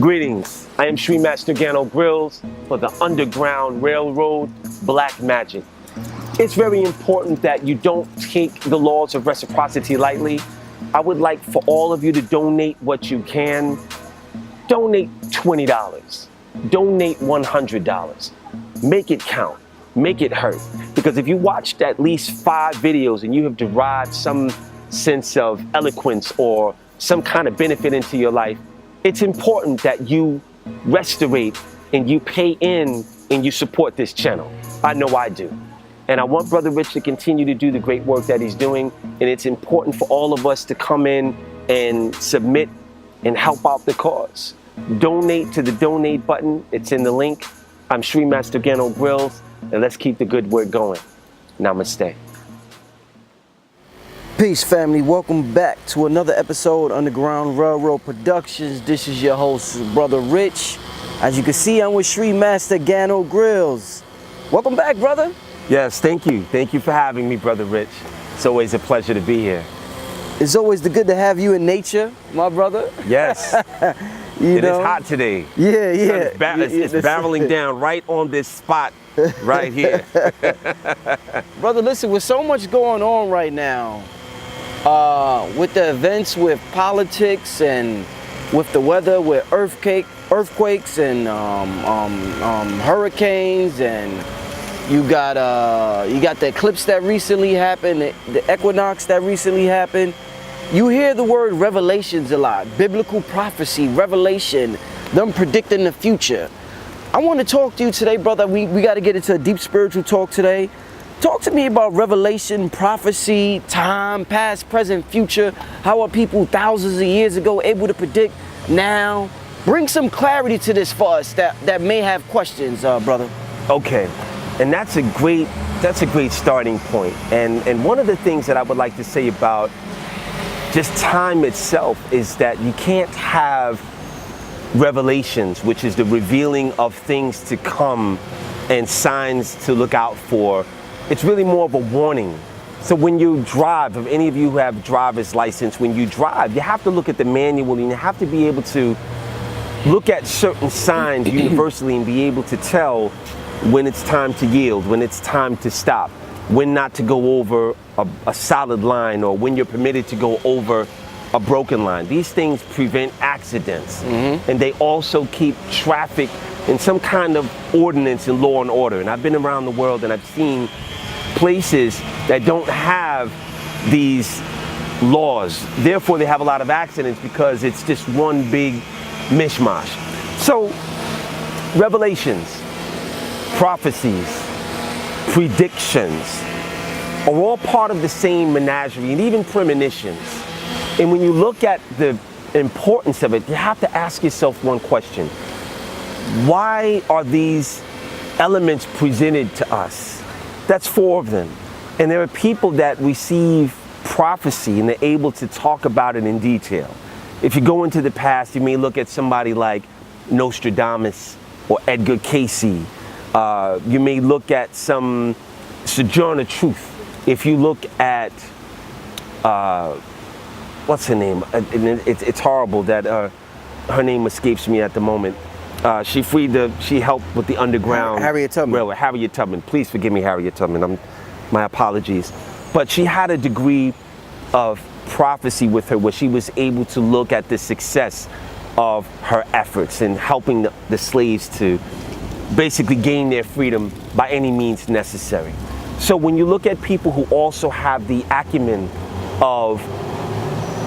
Greetings, I am Sri Master Gano Grills for the Underground Railroad Black Magic. It's very important that you don't take the laws of reciprocity lightly. I would like for all of you to donate what you can. Donate $20, donate $100. Make it count, make it hurt. Because if you watched at least 5 videos and you have derived some sense of eloquence or some kind of benefit into your life, it's important that you restorate and you pay in and you support this channel. I know I do. And I want Brother Rich to continue to do the great work that he's doing. And it's important for all of us to come in and submit and help out the cause. Donate to the donate button. It's in the link. I'm Sri Master Gano Grills, and let's keep the good work going. Namaste. Peace, family. Welcome back to another episode Underground Railroad Productions. This is your host, Brother Rich. As you can see, I'm with Sri Master Gano Grills. Welcome back, brother. Yes, thank you. Thank you for having me, Brother Rich. It's always a pleasure to be here. It's always good to have you in nature, my brother. Yes. It is hot today. Yeah. It's barreling down right on this spot right here. Brother, listen, with so much going on right now, with the events with politics and with the weather, with earthquakes and hurricanes, and you got the eclipse that recently happened, the equinox that recently happened. You hear the word revelations a lot, biblical prophecy, revelation, them predicting the future. I want to talk to you today, brother. We got to get into a deep spiritual talk today. Talk to me about revelation, prophecy, time, past, present, future. How are people thousands of years ago able to predict now? Bring some clarity to this for us that may have questions, brother. Okay, and that's a great starting point. And one of the things that I would like to say about just time itself is that you can't have revelations, which is the revealing of things to come and signs to look out for. It's really more of a warning. So when you drive, if any of you who have driver's license, when you drive, you have to look at the manual and you have to be able to look at certain signs universally and be able to tell when it's time to yield, when it's time to stop, when not to go over a solid line, or when you're permitted to go over a broken line. These things prevent accidents, and they also keep traffic in some kind of ordinance and law and order. And I've been around the world and I've seen places that don't have these laws. Therefore, they have a lot of accidents because it's just one big mishmash. So, revelations, prophecies, predictions are all part of the same menagerie, and even premonitions. And when you look at the importance of it, you have to ask yourself one question. Why are these elements presented to us? That's 4 of them. And there are people that receive prophecy and they're able to talk about it in detail. If you go into the past, you may look at somebody like Nostradamus or Edgar Casey. You may look at some Sojourner Truth. If you look at, what's her name? It's horrible that her name escapes me at the moment. She helped with the Underground Harriet Tubman. Railroad. Harriet Tubman. Please forgive me, Harriet Tubman. My apologies. But she had a degree of prophecy with her where she was able to look at the success of her efforts in helping the slaves to basically gain their freedom by any means necessary. So when you look at people who also have the acumen of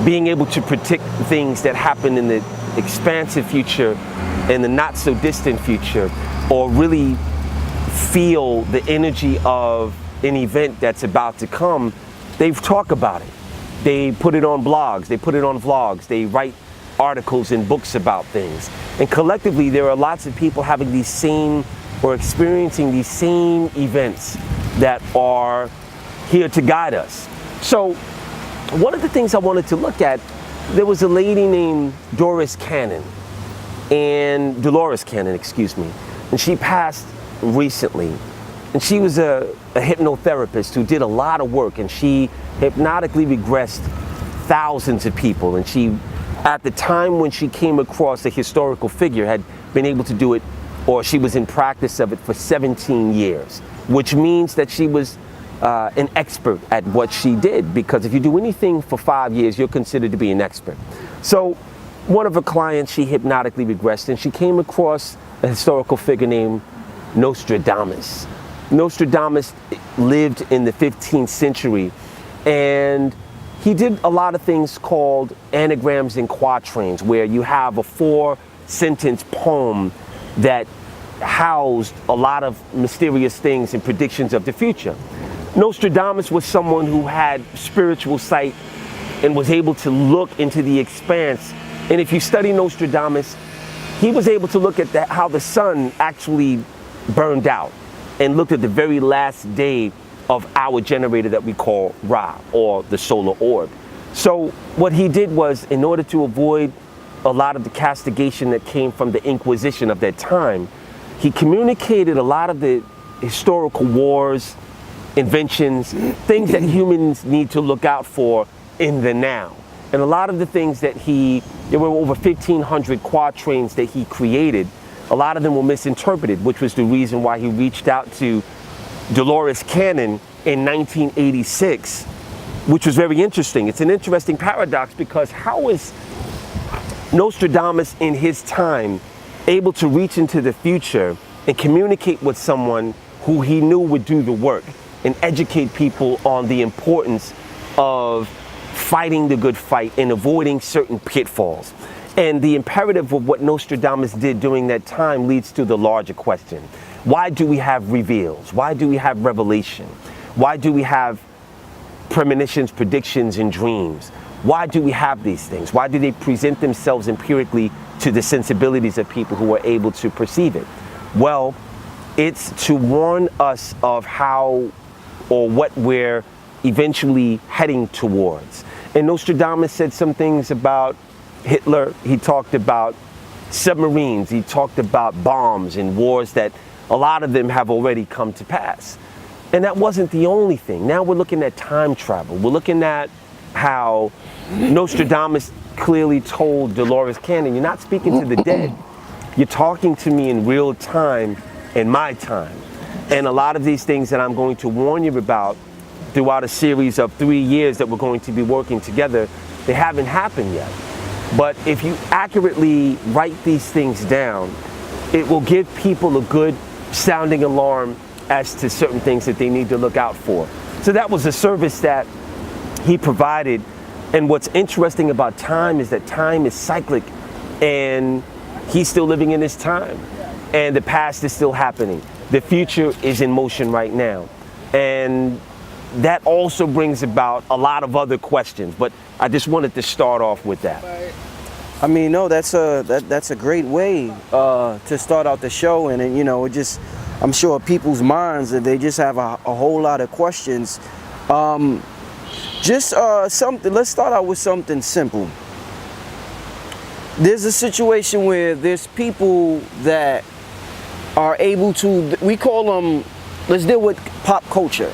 being able to predict things that happen in the expansive future and the not so distant future, or really feel the energy of an event that's about to come, they talk about it. They put it on blogs, they put it on vlogs, they write articles and books about things. And collectively, there are lots of people having these same or experiencing these same events that are here to guide us. So one of the things I wanted to look at, there was a lady named Dolores Cannon, excuse me, and she passed recently. And she was a hypnotherapist who did a lot of work, and she hypnotically regressed thousands of people, and she at the time when she came across a historical figure, had been able to do it, or she was in practice of it for 17 years, which means that she was an expert at what she did, because if you do anything for 5 years, you're considered to be an expert. So one of her clients, she hypnotically regressed, and she came across a historical figure named Nostradamus. Nostradamus lived in the 15th century, and he did a lot of things called anagrams and quatrains, where you have a 4-sentence poem that housed a lot of mysterious things and predictions of the future. Nostradamus was someone who had spiritual sight and was able to look into the expanse. And if you study Nostradamus, he was able to look at how the sun actually burned out, and looked at the very last day of our generator that we call Ra, or the solar orb. So what he did was, in order to avoid a lot of the castigation that came from the Inquisition of that time, he communicated a lot of the historical wars, inventions, things that humans need to look out for in the now. And a lot of the things that there were over 1,500 quatrains that he created. A lot of them were misinterpreted, which was the reason why he reached out to Dolores Cannon in 1986, which was very interesting. It's an interesting paradox, because how is Nostradamus in his time able to reach into the future and communicate with someone who he knew would do the work and educate people on the importance of fighting the good fight and avoiding certain pitfalls? And the imperative of what Nostradamus did during that time leads to the larger question. Why do we have reveals? Why do we have revelation? Why do we have premonitions, predictions, and dreams? Why do we have these things? Why do they present themselves empirically to the sensibilities of people who are able to perceive it? Well, it's to warn us of how or what we're eventually heading towards. And Nostradamus said some things about Hitler. He talked about submarines. He talked about bombs and wars that a lot of them have already come to pass. And that wasn't the only thing. Now we're looking at time travel. We're looking at how Nostradamus clearly told Dolores Cannon, you're not speaking to the dead. You're talking to me in real time, in my time. And a lot of these things that I'm going to warn you about throughout a series of 3 years that we're going to be working together, they haven't happened yet. But if you accurately write these things down, it will give people a good sounding alarm as to certain things that they need to look out for. So that was a service that he provided. And what's interesting about time is that time is cyclic, and he's still living in his time, and the past is still happening. The future is in motion right now. And that also brings about a lot of other questions, but I just wanted to start off with that. I mean, no, that's a great way to start out the show, and it just, I'm sure people's minds, that they just have a whole lot of questions. Let's start out with something simple. There's a situation where there's people that are able to, we call them, let's deal with pop culture.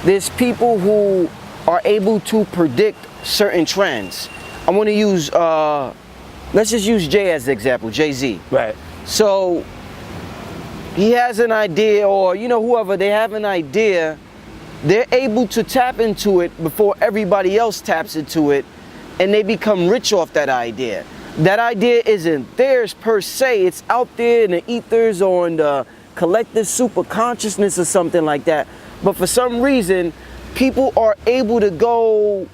There's people who are able to predict certain trends. I want to use, let's just use Jay as the example, Jay-Z. Right. So he has an idea, or whoever, they have an idea, they're able to tap into it before everybody else taps into it, and they become rich off that idea. That idea isn't theirs per se, it's out there in the ethers or in the collective super consciousness or something like that. But for some reason, people are able to go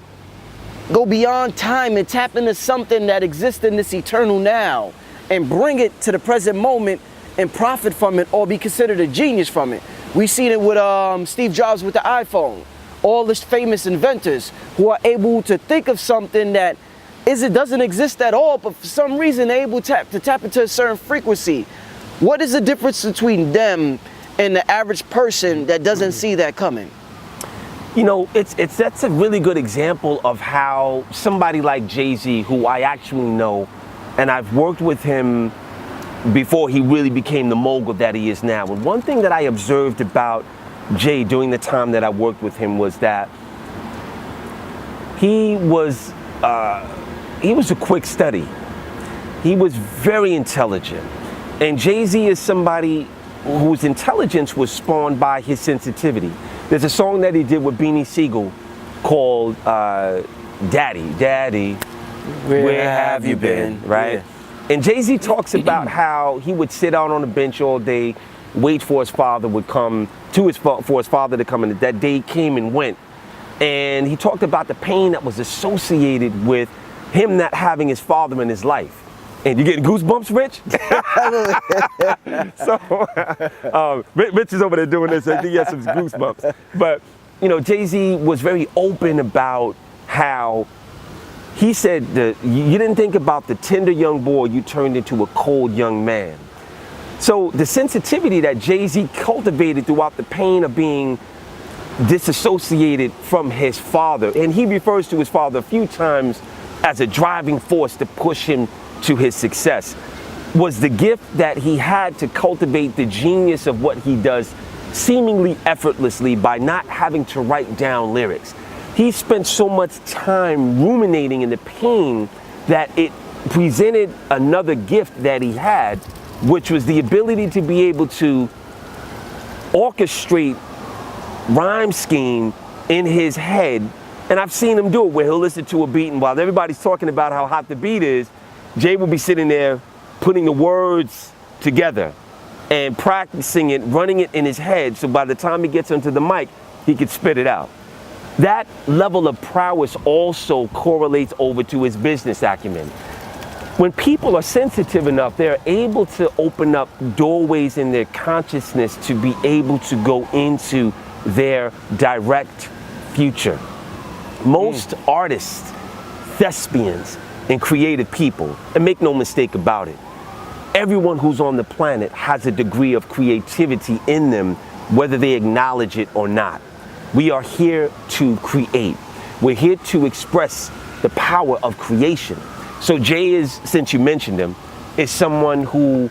beyond time and tap into something that exists in this eternal now and bring it to the present moment and profit from it, or be considered a genius from it. We've seen it with Steve Jobs with the iPhone. All the famous inventors who are able to think of something that doesn't exist at all, but for some reason they're able to tap into a certain frequency. What is the difference between them and the average person that doesn't see that coming? That's a really good example of how somebody like Jay-Z, who I actually know, and I've worked with him before he really became the mogul that he is now. And one thing that I observed about Jay during the time that I worked with him was that he was he was a quick study. He was very intelligent. And Jay-Z is somebody whose intelligence was spawned by his sensitivity. There's a song that he did with Beanie Siegel called Daddy, Daddy, where have you been, right? Yeah. And Jay-Z talks about how he would sit out on the bench all day, wait for his father would come, for his father to come, and that day came and went. And he talked about the pain that was associated with him not having his father in his life. And you getting goosebumps, Rich? So, Rich is over there doing this. I think he has some goosebumps. But, you know, Jay-Z was very open about how he said that you didn't think about the tender young boy, you turned into a cold young man. So the sensitivity that Jay-Z cultivated throughout the pain of being disassociated from his father, and he refers to his father a few times as a driving force to push him to his success, was the gift that he had to cultivate the genius of what he does seemingly effortlessly by not having to write down lyrics. He spent so much time ruminating in the pain that it presented another gift that he had, which was the ability to be able to orchestrate rhyme scheme in his head. And I've seen him do it where he'll listen to a beat, and while everybody's talking about how hot the beat is, Jay will be sitting there putting the words together and practicing it, running it in his head, so by the time he gets onto the mic, he could spit it out. That level of prowess also correlates over to his business acumen. When people are sensitive enough, they're able to open up doorways in their consciousness to be able to go into their direct future. Most artists, thespians, and creative people, and make no mistake about it, everyone who's on the planet has a degree of creativity in them, whether they acknowledge it or not. We are here to create. We're here to express the power of creation. So Jay is, since you mentioned him, is someone who,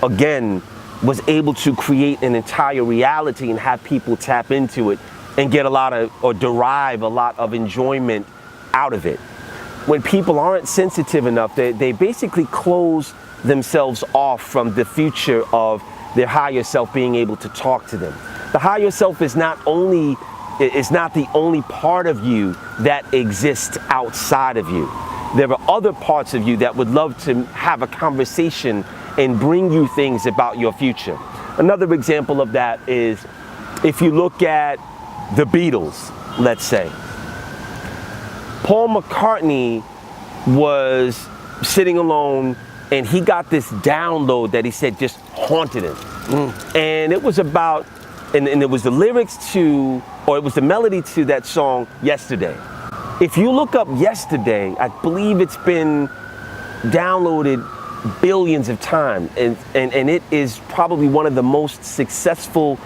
again, was able to create an entire reality and have people tap into it and get a lot of, or derive a lot of enjoyment out of it. When people aren't sensitive enough, they basically close themselves off from the future of their higher self being able to talk to them. The higher self is not the only part of you that exists outside of you. There are other parts of you that would love to have a conversation and bring you things about your future. Another example of that is if you look at the Beatles, let's say. Paul McCartney was sitting alone and he got this download that he said just haunted him. And it was about, and it was the lyrics to, or it was the melody to that song, Yesterday. If you look up Yesterday, I believe it's been downloaded billions of times, and it is probably one of the most successful,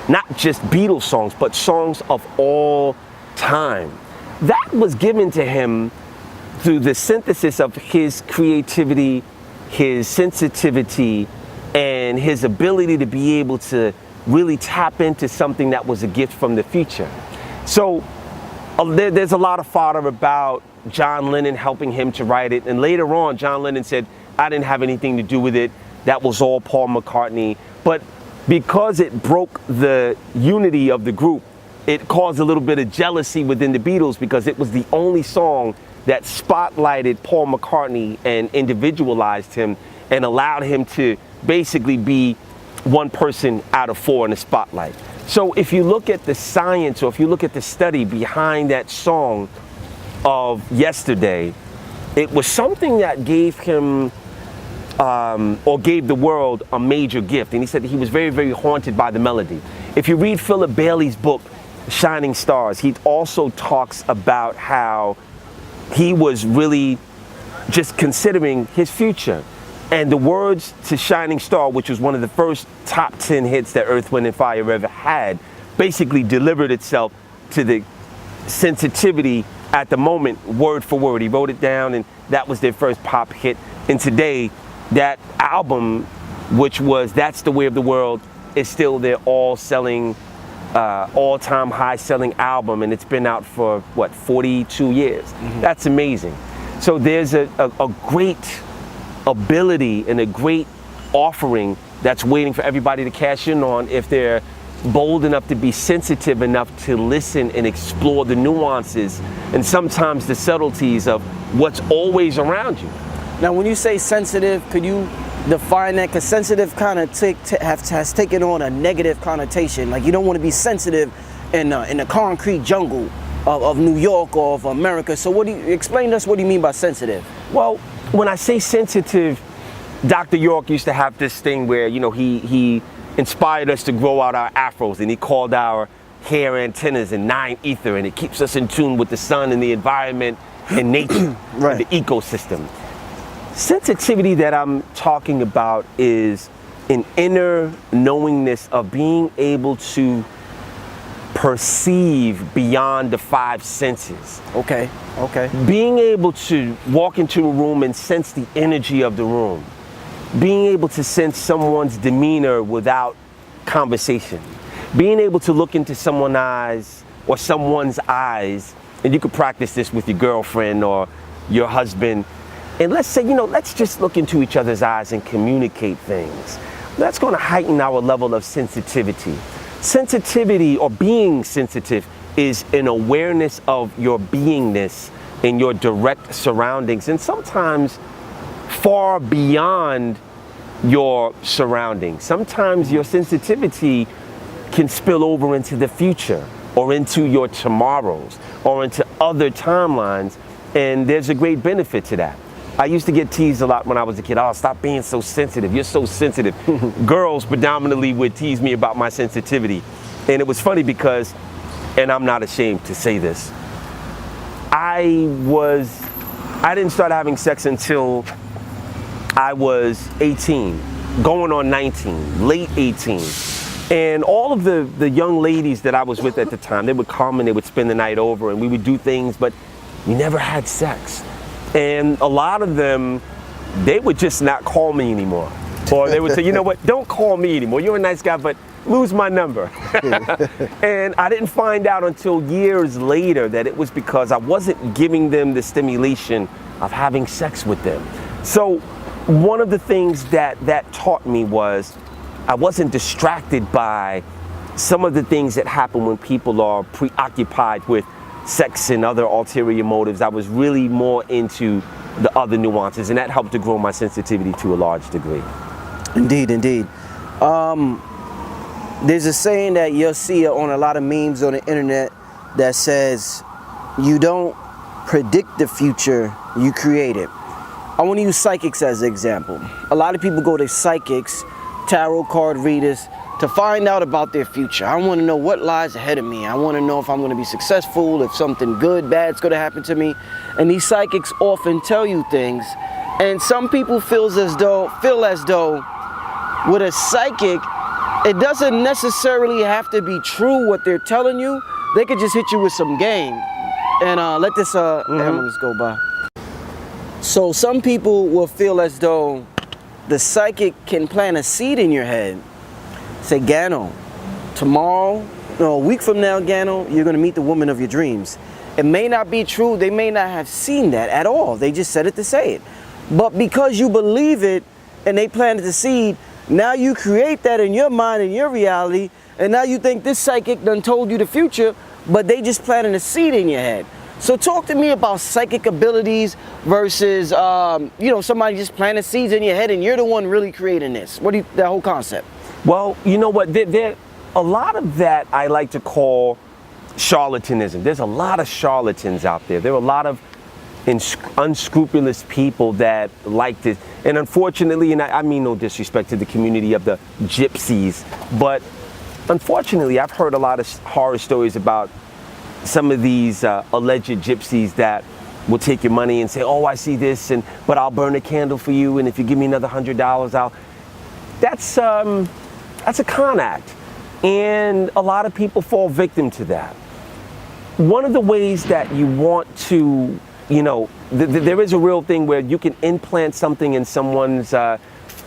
not just Beatles songs, but songs of all time. That was given to him through the synthesis of his creativity, his sensitivity, and his ability to be able to really tap into something that was a gift from the future. So there's a lot of fodder about John Lennon helping him to write it. And later on, John Lennon said, I didn't have anything to do with it. That was all Paul McCartney. But because it broke the unity of the group, it caused a little bit of jealousy within the Beatles because it was the only song that spotlighted Paul McCartney and individualized him and allowed him to basically be one person out of four in the spotlight. So if you look at the science, or if you look at the study behind that song of Yesterday, it was something that gave him or gave the world a major gift. And he said that he was very, very haunted by the melody. If you read Philip Bailey's book, Shining Stars, he also talks about how he was really just considering his future. And the words to Shining Star, which was one of the first top 10 hits that Earth, Wind & Fire ever had, basically delivered itself to the sensitivity at the moment, word for word. He wrote it down, and that was their first pop hit. And today, that album, which was That's the Way of the World, is still their all-time high-selling album, and it's been out for, 42 years? That's amazing. So there's a great ability and a great offering that's waiting for everybody to cash in on if they're bold enough to be sensitive enough to listen and explore the nuances and sometimes the subtleties of what's always around you. Now, when you say sensitive, could you define that? Because sensitive kind of has taken on a negative connotation. Like, you don't want to be sensitive in the concrete jungle of New York or of America. So explain to us, what do you mean by sensitive? Well, when I say sensitive, Dr. York used to have this thing where, you know, he inspired us to grow out our afros, and he called our hair antennas in 9 ether, and it keeps us in tune with the sun and the environment and nature, right, and the ecosystem. Sensitivity that I'm talking about is an inner knowingness of being able to perceive beyond the 5 senses. Okay. Being able to walk into a room and sense the energy of the room. Being able to sense someone's demeanor without conversation. Being able to look into someone's eyes, and you could practice this with your girlfriend or your husband. And let's say, you know, let's just look into each other's eyes and communicate things. That's going to heighten our level of sensitivity. Sensitivity, or being sensitive, is an awareness of your beingness in your direct surroundings, and sometimes far beyond your surroundings. Sometimes your sensitivity can spill over into the future, or into your tomorrows, or into other timelines, and there's a great benefit to that. I used to get teased a lot when I was a kid. Oh, stop being so sensitive. You're so sensitive. Girls predominantly would tease me about my sensitivity. And it was funny because, and I'm not ashamed to say this, I didn't start having sex until I was 18, going on 19, late 18. And all of the young ladies that I was with at the time, they would come and they would spend the night over, and we would do things, but we never had sex. And a lot of them, they would just not call me anymore. Or they would say, you know what, don't call me anymore. You're a nice guy, but lose my number. And I didn't find out until years later that it was because I wasn't giving them the stimulation of having sex with them. So one of the things that taught me was I wasn't distracted by some of the things that happen when people are preoccupied with sex and other ulterior motives. I was really more into the other nuances, and that helped to grow my sensitivity to a large degree. Indeed. There's a saying that you'll see on a lot of memes on the internet that says, you don't predict the future, you create it. I want to use psychics as an example. A lot of people go to psychics, tarot card readers, to find out about their future. I want to know what lies ahead of me. I want to know if I'm going to be successful, if something good, bad's going to happen to me. And these psychics often tell you things. And some people feel as though with a psychic, it doesn't necessarily have to be true what they're telling you. They could just hit you with some game. And let this ambulance go by. So some people will feel as though the psychic can plant a seed in your head. Say, Gano, tomorrow, a week from now, Gano, you're going to meet the woman of your dreams. It may not be true. They may not have seen that at all. They just said it to say it. But because you believe it and they planted the seed, now you create that in your mind and your reality, and now you think this psychic done told you the future, but they just planted a seed in your head. So talk to me about psychic abilities versus, somebody just planted seeds in your head and you're the one really creating this. That whole concept? Well, you know what, there a lot of that I like to call charlatanism. There's a lot of charlatans out there. There are a lot of unscrupulous people that like this. And unfortunately, and I mean no disrespect to the community of the gypsies, but unfortunately, I've heard a lot of horror stories about some of these alleged gypsies that will take your money and say, oh, I see this, but I'll burn a candle for you, and if you give me another $100, That's a con act. And a lot of people fall victim to that. One of the ways that you want to, there is a real thing where you can implant something in someone's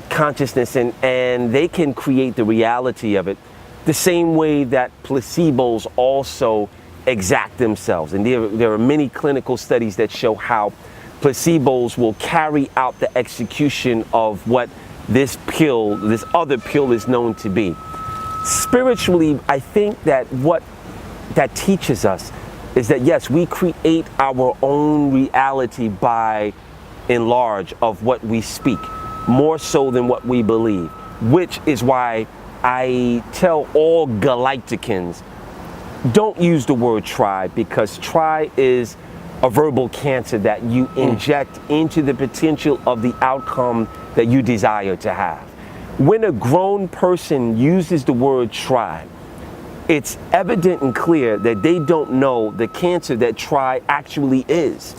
consciousness and they can create the reality of it the same way that placebos also exact themselves. And there are many clinical studies that show how placebos will carry out the execution of what this other pill is known to be. Spiritually, I think that what that teaches us is that yes, we create our own reality by and large of what we speak, more so than what we believe, which is why I tell all Galacticans, don't use the word try, because try is a verbal cancer that you inject into the potential of the outcome that you desire to have. When a grown person uses the word try, it's evident and clear that they don't know the cancer that try actually is.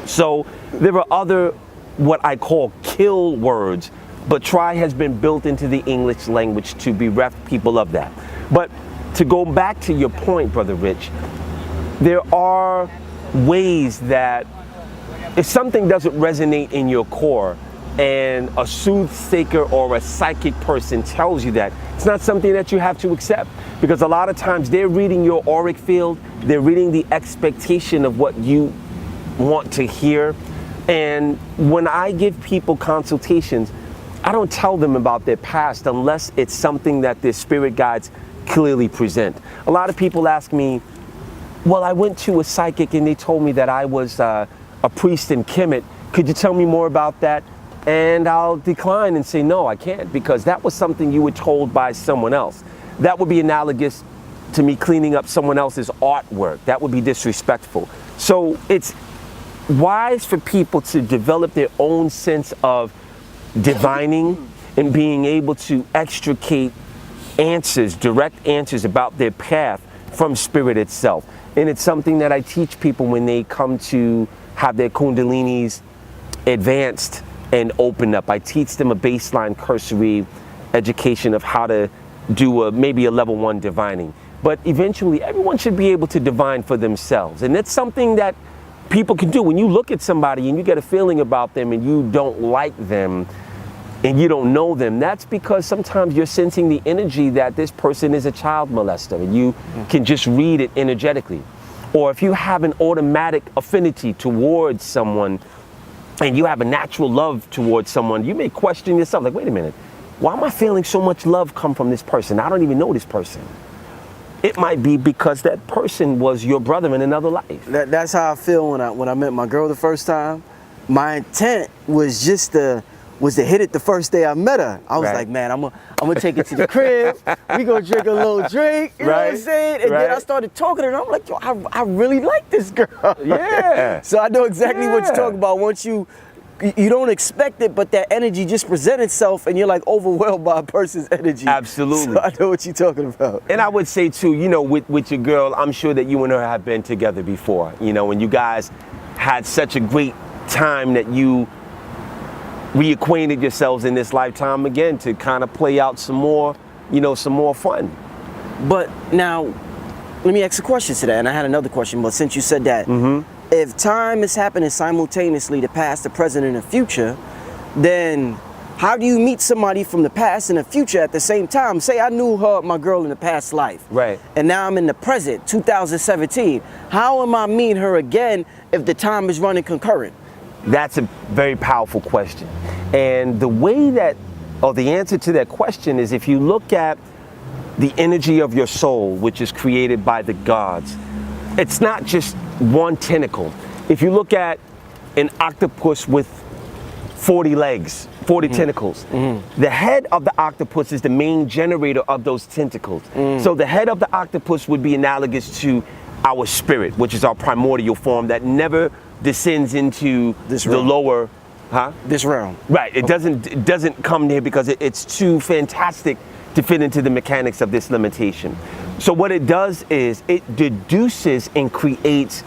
So there are other, what I call kill words, but try has been built into the English language to bereft people of that. But to go back to your point, Brother Rich, there are ways that if something doesn't resonate in your core and a soothsayer or a psychic person tells you that, it's not something that you have to accept, because a lot of times they're reading your auric field, they're reading the expectation of what you want to hear. And when I give people consultations, I don't tell them about their past unless it's something that their spirit guides clearly present. A lot of people ask me, well, I went to a psychic and they told me that I was a priest in Kemet. Could you tell me more about that? And I'll decline and say, no, I can't, because that was something you were told by someone else. That would be analogous to me cleaning up someone else's artwork. That would be disrespectful. So it's wise for people to develop their own sense of divining and being able to extricate answers, direct answers about their path from spirit itself. And it's something that I teach people when they come to have their kundalinis advanced and opened up. I teach them a baseline cursory education of how to do maybe a level 1 divining. But eventually everyone should be able to divine for themselves. And that's something that people can do. When you look at somebody and you get a feeling about them and you don't like them and you don't know them, that's because sometimes you're sensing the energy that this person is a child molester, and you can just read it energetically. Or if you have an automatic affinity towards someone and you have a natural love towards someone, you may question yourself, like, wait a minute, why am I feeling so much love come from this person? I don't even know this person. It might be because that person was your brother in another life. That's how I feel when I met my girl the first time. My intent was just to hit it the first day I met her. I was like, man, I'm gonna take it to the crib. We gonna drink a little drink. You know what I'm saying? And then I started talking to her, and I'm like, yo, I really like this girl. Yeah. So I know exactly what you're talking about. Once you don't expect it, but that energy just presents itself, and you're like overwhelmed by a person's energy. Absolutely. So I know what you're talking about. And I would say too, you know, with your girl, I'm sure that you and her have been together before, you know, and you guys had such a great time that you reacquainted yourselves in this lifetime again to kind of play out some more, you know, some more fun. But now, let me ask a question to that, and I had another question, but since you said that, if time is happening simultaneously, the past, the present, and the future, then how do you meet somebody from the past and the future at the same time? Say I knew my girl in the past life. Right. And now I'm in the present, 2017. How am I meeting her again if the time is running concurrent? That's a very powerful question. And the way that, or the answer to that question is, if you look at the energy of your soul, which is created by the gods, it's not just one tentacle. If you look at an octopus with 40 legs, 40 tentacles, the head of the octopus is the main generator of those tentacles. So the head of the octopus would be analogous to our spirit, which is our primordial form that never descends into the lower, this realm. Right. It doesn't come here because it's too fantastic to fit into the mechanics of this limitation. So what it does is it deduces and creates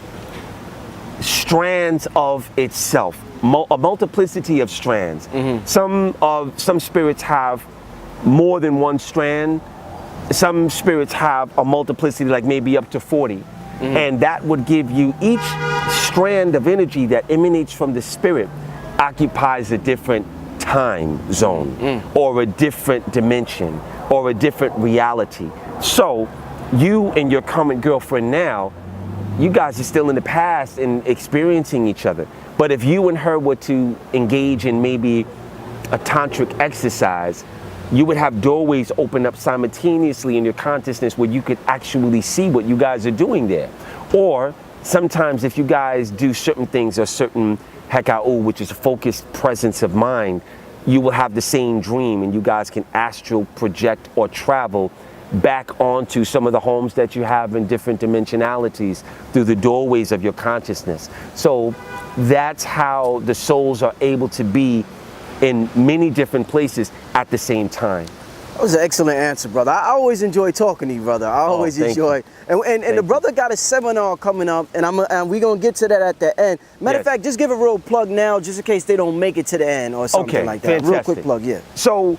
strands of itself, a multiplicity of strands. Some spirits have more than one strand. Some spirits have a multiplicity, like maybe up to 40. And that would give you each strand of energy that emanates from the spirit occupies a different time zone or a different dimension or a different reality. So you and your current girlfriend now you guys are still in the past and experiencing each other. But if you and her were to engage in maybe a tantric exercise, you would have doorways open up simultaneously in your consciousness where you could actually see what you guys are doing there. Or sometimes if you guys do certain things or certain heka'u, which is a focused presence of mind, you will have the same dream and you guys can astral project or travel back onto some of the homes that you have in different dimensionalities through the doorways of your consciousness. So that's how the souls are able to be in many different places at the same time. That was an excellent answer, brother. I always enjoy talking to you, brother. I always enjoy. And the brother got a seminar coming up, and we're going to get to that at the end. Matter of fact, just give a real plug now, just in case they don't make it to the end or something like that. Fantastic. Real quick plug, yeah. So,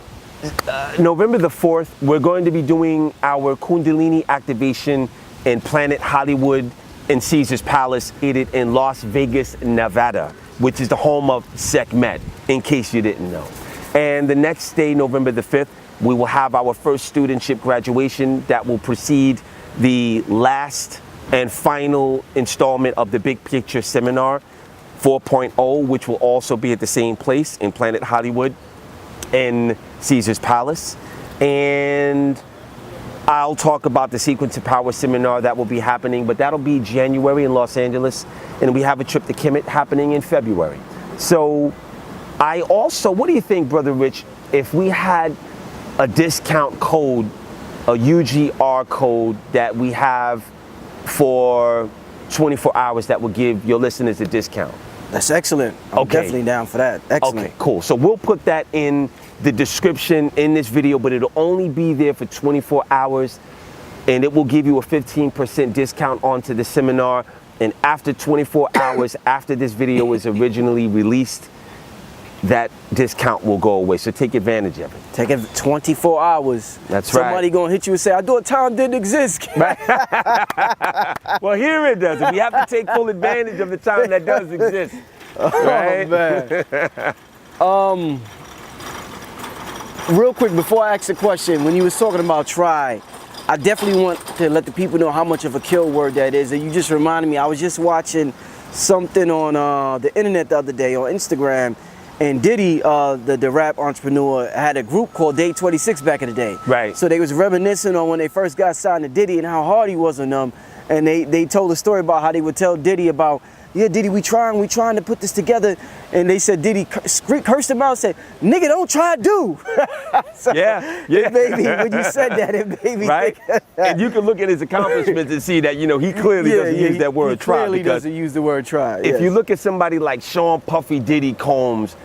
November the 4th, we're going to be doing our Kundalini activation in Planet Hollywood in Caesar's Palace, in Las Vegas, Nevada, which is the home of Sekhmet, in case you didn't know. And the next day, November the 5th, we will have our first studentship graduation that will precede the last and final installment of the Big Picture Seminar 4.0, which will also be at the same place in Planet Hollywood in Caesar's Palace. And I'll talk about the Sequence of Power seminar that will be happening, but that'll be January in Los Angeles. And we have a trip to Kemet happening in February. So I also, what do you think, Brother Rich, if we had a discount code, a UGR code that we have for 24 hours that will give your listeners a discount? That's excellent. I'm definitely down for that. Excellent. Okay, cool. So we'll put that in the description in this video, but it'll only be there for 24 hours and it will give you a 15% discount onto the seminar. And after 24 hours after this video is originally released, that discount will go away. So take advantage of it. Take it 24 hours. That's right. Somebody gonna hit you and say, I thought time didn't exist. Well, here it does. We have to take full advantage of the time that does exist. Right? Oh, man. Real quick, before I ask the question, when you was talking about try, I definitely want to let the people know how much of a kill word that is. And you just reminded me, I was just watching something on the internet the other day on Instagram. And Diddy, the rap entrepreneur, had a group called Day 26 back in the day. Right. So they was reminiscing on when they first got signed to Diddy and how hard he was on them. And they told a story about how they would tell Diddy about, yeah, Diddy, we trying to put this together. And they said Diddy cursed him out and said, nigga, don't try to do. So yeah. it made me, when you said that, it made me right? think. And you can look at his accomplishments and see that, you know, he clearly doesn't use that word try. He clearly doesn't use the word try. If you look at somebody like Sean Puffy Diddy Combs,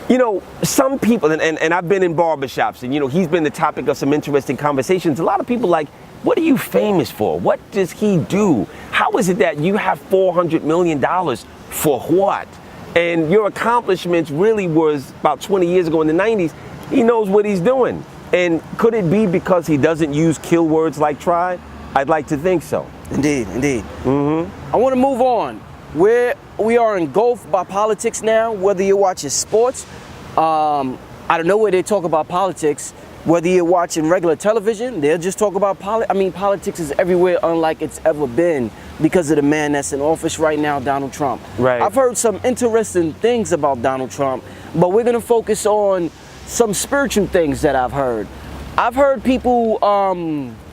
you know, some people, and I've been in barbershops, and, you know, he's been the topic of some interesting conversations. A lot of people like, what are you famous for? What does he do? How is it that you have $400 million for what? And your accomplishments really was about 20 years ago in the 90s. He knows what he's doing. And could it be because he doesn't use kill words like try? I'd like to think so. Indeed, indeed. I want to move on. We are engulfed by politics now, whether you're watching sports, I don't know where they talk about politics, whether you're watching regular television, they'll just talk about politics is everywhere unlike it's ever been because of the man that's in office right now, Donald Trump. Right. I've heard some interesting things about Donald Trump, but we're gonna focus on some spiritual things that I've heard. I've heard people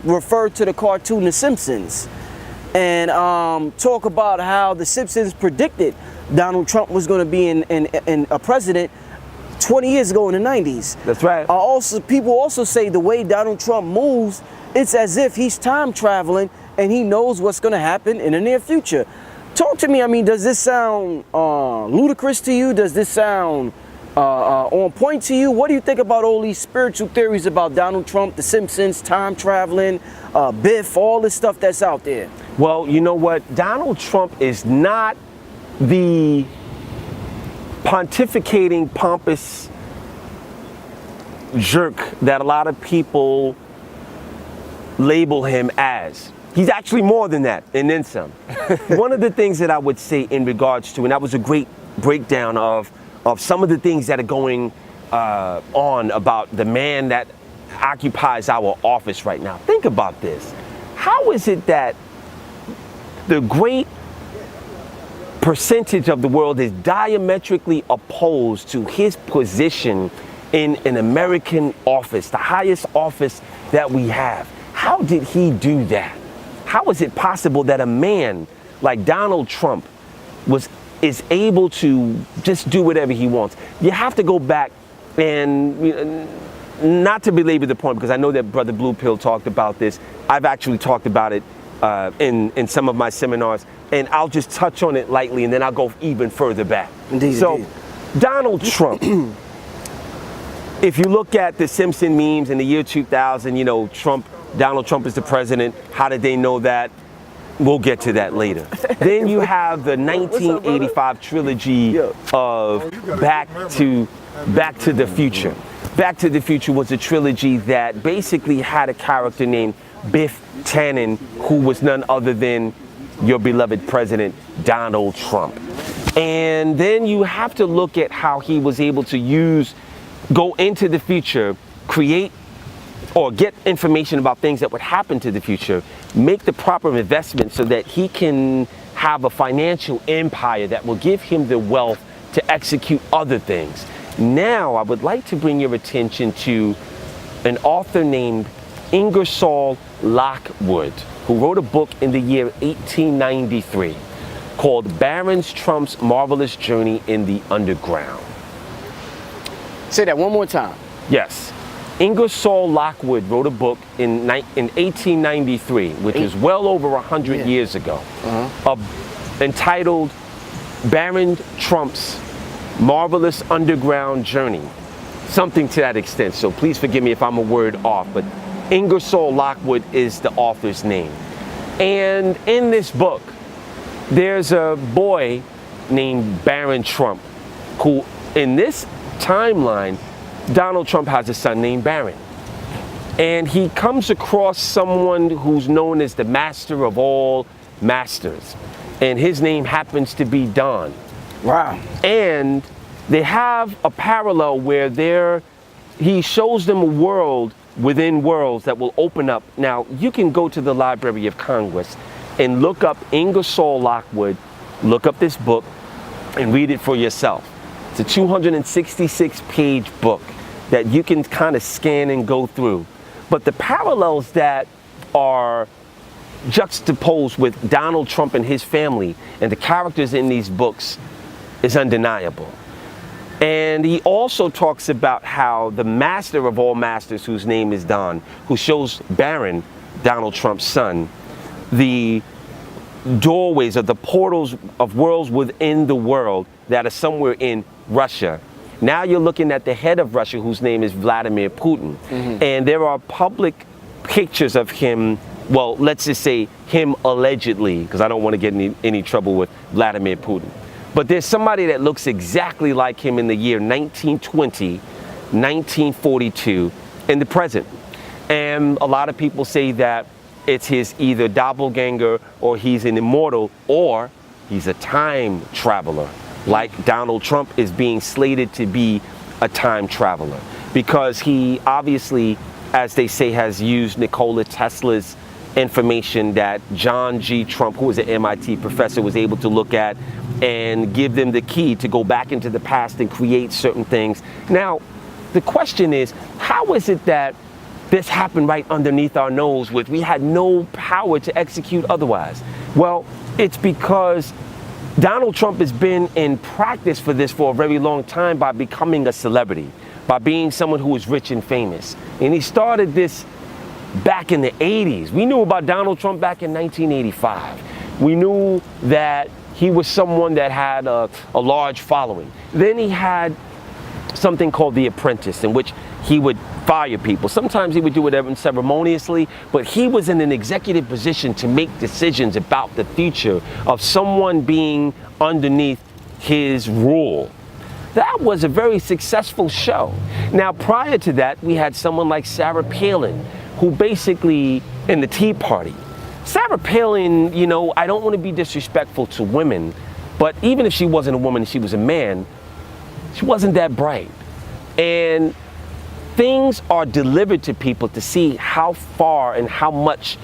refer to the cartoon The Simpsons and talk about how The Simpsons predicted Donald Trump was going to be in a president 20 years ago in the 90s. That's right. People also say the way Donald Trump moves, it's as if he's time traveling and he knows what's going to happen in the near future. Talk to me. I mean, does this sound ludicrous to you? Does this sound on point to you? What do you think about all these spiritual theories about Donald Trump, The Simpsons, time traveling, Biff, all this stuff that's out there? Well, you know what? Donald Trump is not the pontificating, pompous jerk that a lot of people label him as. He's actually more than that, and then some. One of the things that I would say in regards to, and that was a great breakdown of some of the things that are going on about the man that occupies our office right now. Think about this. How is it that the great percentage of the world is diametrically opposed to his position in an American office, the highest office that we have. How did he do that? How is it possible that a man like Donald Trump is able to just do whatever he wants? You have to go back and, not to belabor the point, because I know that Brother Blue Pill talked about this. I've actually talked about it in some of my seminars, and I'll just touch on it lightly, and then I'll go even further back. Indeed, indeed. Donald Trump, if you look at the Simpson memes in the year 2000, Donald Trump is the president. How did they know that? We'll get to that later. Then you have the 1985 trilogy of Back to the Future. Back to the Future was a trilogy that basically had a character named Biff Tannen, who was none other than your beloved president, Donald Trump. And then you have to look at how he was able to go into the future, create or get information about things that would happen to the future, make the proper investment so that he can have a financial empire that will give him the wealth to execute other things. Now, I would like to bring your attention to an author named Ingersoll Lockwood, who wrote a book in the year 1893 called Baron Trump's Marvelous Journey in the Underground. Say that one more time. Yes. Ingersoll Lockwood wrote a book in 1893, which is well over 100 years ago, entitled Baron Trump's Marvelous Underground Journey. Something to that extent. So please forgive me if I'm a word off, but Ingersoll Lockwood is the author's name. And in this book, there's a boy named Baron Trump, who in this timeline, Donald Trump has a son named Barron. And he comes across someone who's known as the master of all masters. And his name happens to be Don. Wow. And they have a parallel where he shows them a world within worlds that will open up. Now, you can go to the Library of Congress and look up Ingersoll Lockwood, look up this book, and read it for yourself. It's a 266-page book that you can kind of scan and go through. But the parallels that are juxtaposed with Donald Trump and his family and the characters in these books is undeniable. And he also talks about how the master of all masters, whose name is Don, who shows Barron, Donald Trump's son, the doorways or the portals of worlds within the world that are somewhere in Russia. Now you're looking at the head of Russia, whose name is Vladimir Putin. And there are public pictures of him, well, let's just say him allegedly, because I don't want to get in any trouble with Vladimir Putin. But there's somebody that looks exactly like him in the year 1920, 1942, in the present. And a lot of people say that it's his either doppelganger, or he's an immortal, or he's a time traveler. Like Donald Trump is being slated to be a time traveler, because he obviously, as they say, has used Nikola Tesla's information that John G. Trump, who was an MIT professor, was able to look at and give them the key to go back into the past and create certain things. Now, the question is, how is it that this happened right underneath our nose with we had no power to execute otherwise? Well, it's because Donald Trump has been in practice for this for a very long time by becoming a celebrity, by being someone who is rich and famous. And he started this back in the 80s. We knew about Donald Trump back in 1985. We knew that he was someone that had a large following. Then he had something called The Apprentice, in which he would fire people. Sometimes he would do it unceremoniously, but he was in an executive position to make decisions about the future of someone being underneath his rule. That was a very successful show. Now, prior to that, we had someone like Sarah Palin, who basically, in the Tea Party. Sarah Palin, I don't want to be disrespectful to women, but even if she wasn't a woman, she was a man, she wasn't that bright. And things are delivered to people to see how far and how much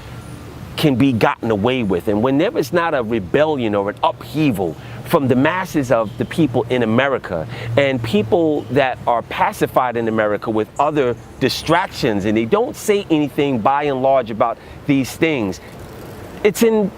can be gotten away with. And when there is not a rebellion or an upheaval from the masses of the people in America, and people that are pacified in America with other distractions, and they don't say anything by and large about these things, it's in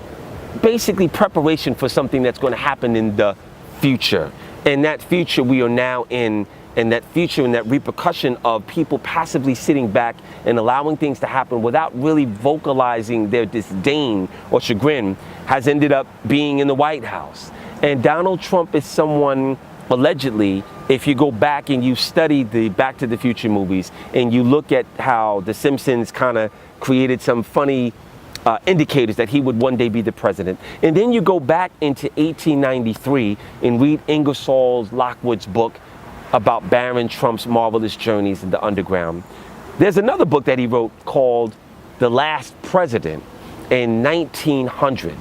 basically preparation for something that's going to happen in the future. And that future we are now in, and that future and that repercussion of people passively sitting back and allowing things to happen without really vocalizing their disdain or chagrin, has ended up being in the White House. And Donald Trump is someone, allegedly, if you go back and you study the Back to the Future movies and you look at how The Simpsons kind of created some funny indicators that he would one day be the president. And then you go back into 1893 and read Ingersoll Lockwood's book about Baron Trump's marvelous journeys in the underground. There's another book that he wrote called The Last President in 1900.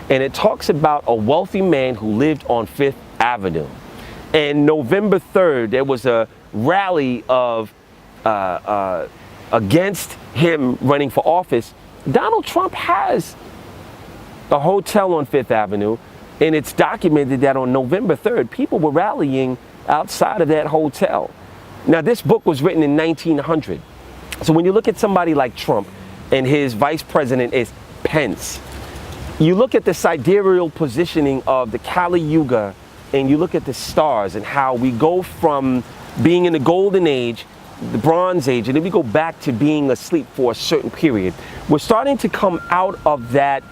And it talks about a wealthy man who lived on Fifth Avenue. And November 3rd, there was a rally of against him running for office. Donald Trump has a hotel on Fifth Avenue, and it's documented that on November 3rd, people were rallying outside of that hotel. Now, this book was written in 1900. So when you look at somebody like Trump and his vice president is Pence, you look at the sidereal positioning of the Kali Yuga, and you look at the stars and how we go from being in the golden age, the Bronze Age, and then we go back to being asleep for a certain period. We're starting to come out of that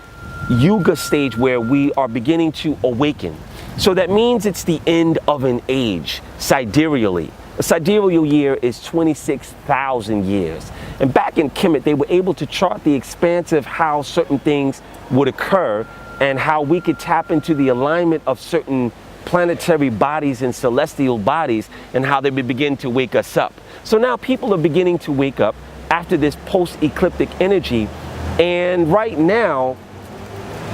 Yuga stage where we are beginning to awaken. So that means it's the end of an age, sidereally. A sidereal year is 26,000 years. And back in Kemet, they were able to chart the expanse of how certain things would occur and how we could tap into the alignment of certain planetary bodies and celestial bodies and how they would begin to wake us up. So now people are beginning to wake up after this post-ecliptic energy. And right now,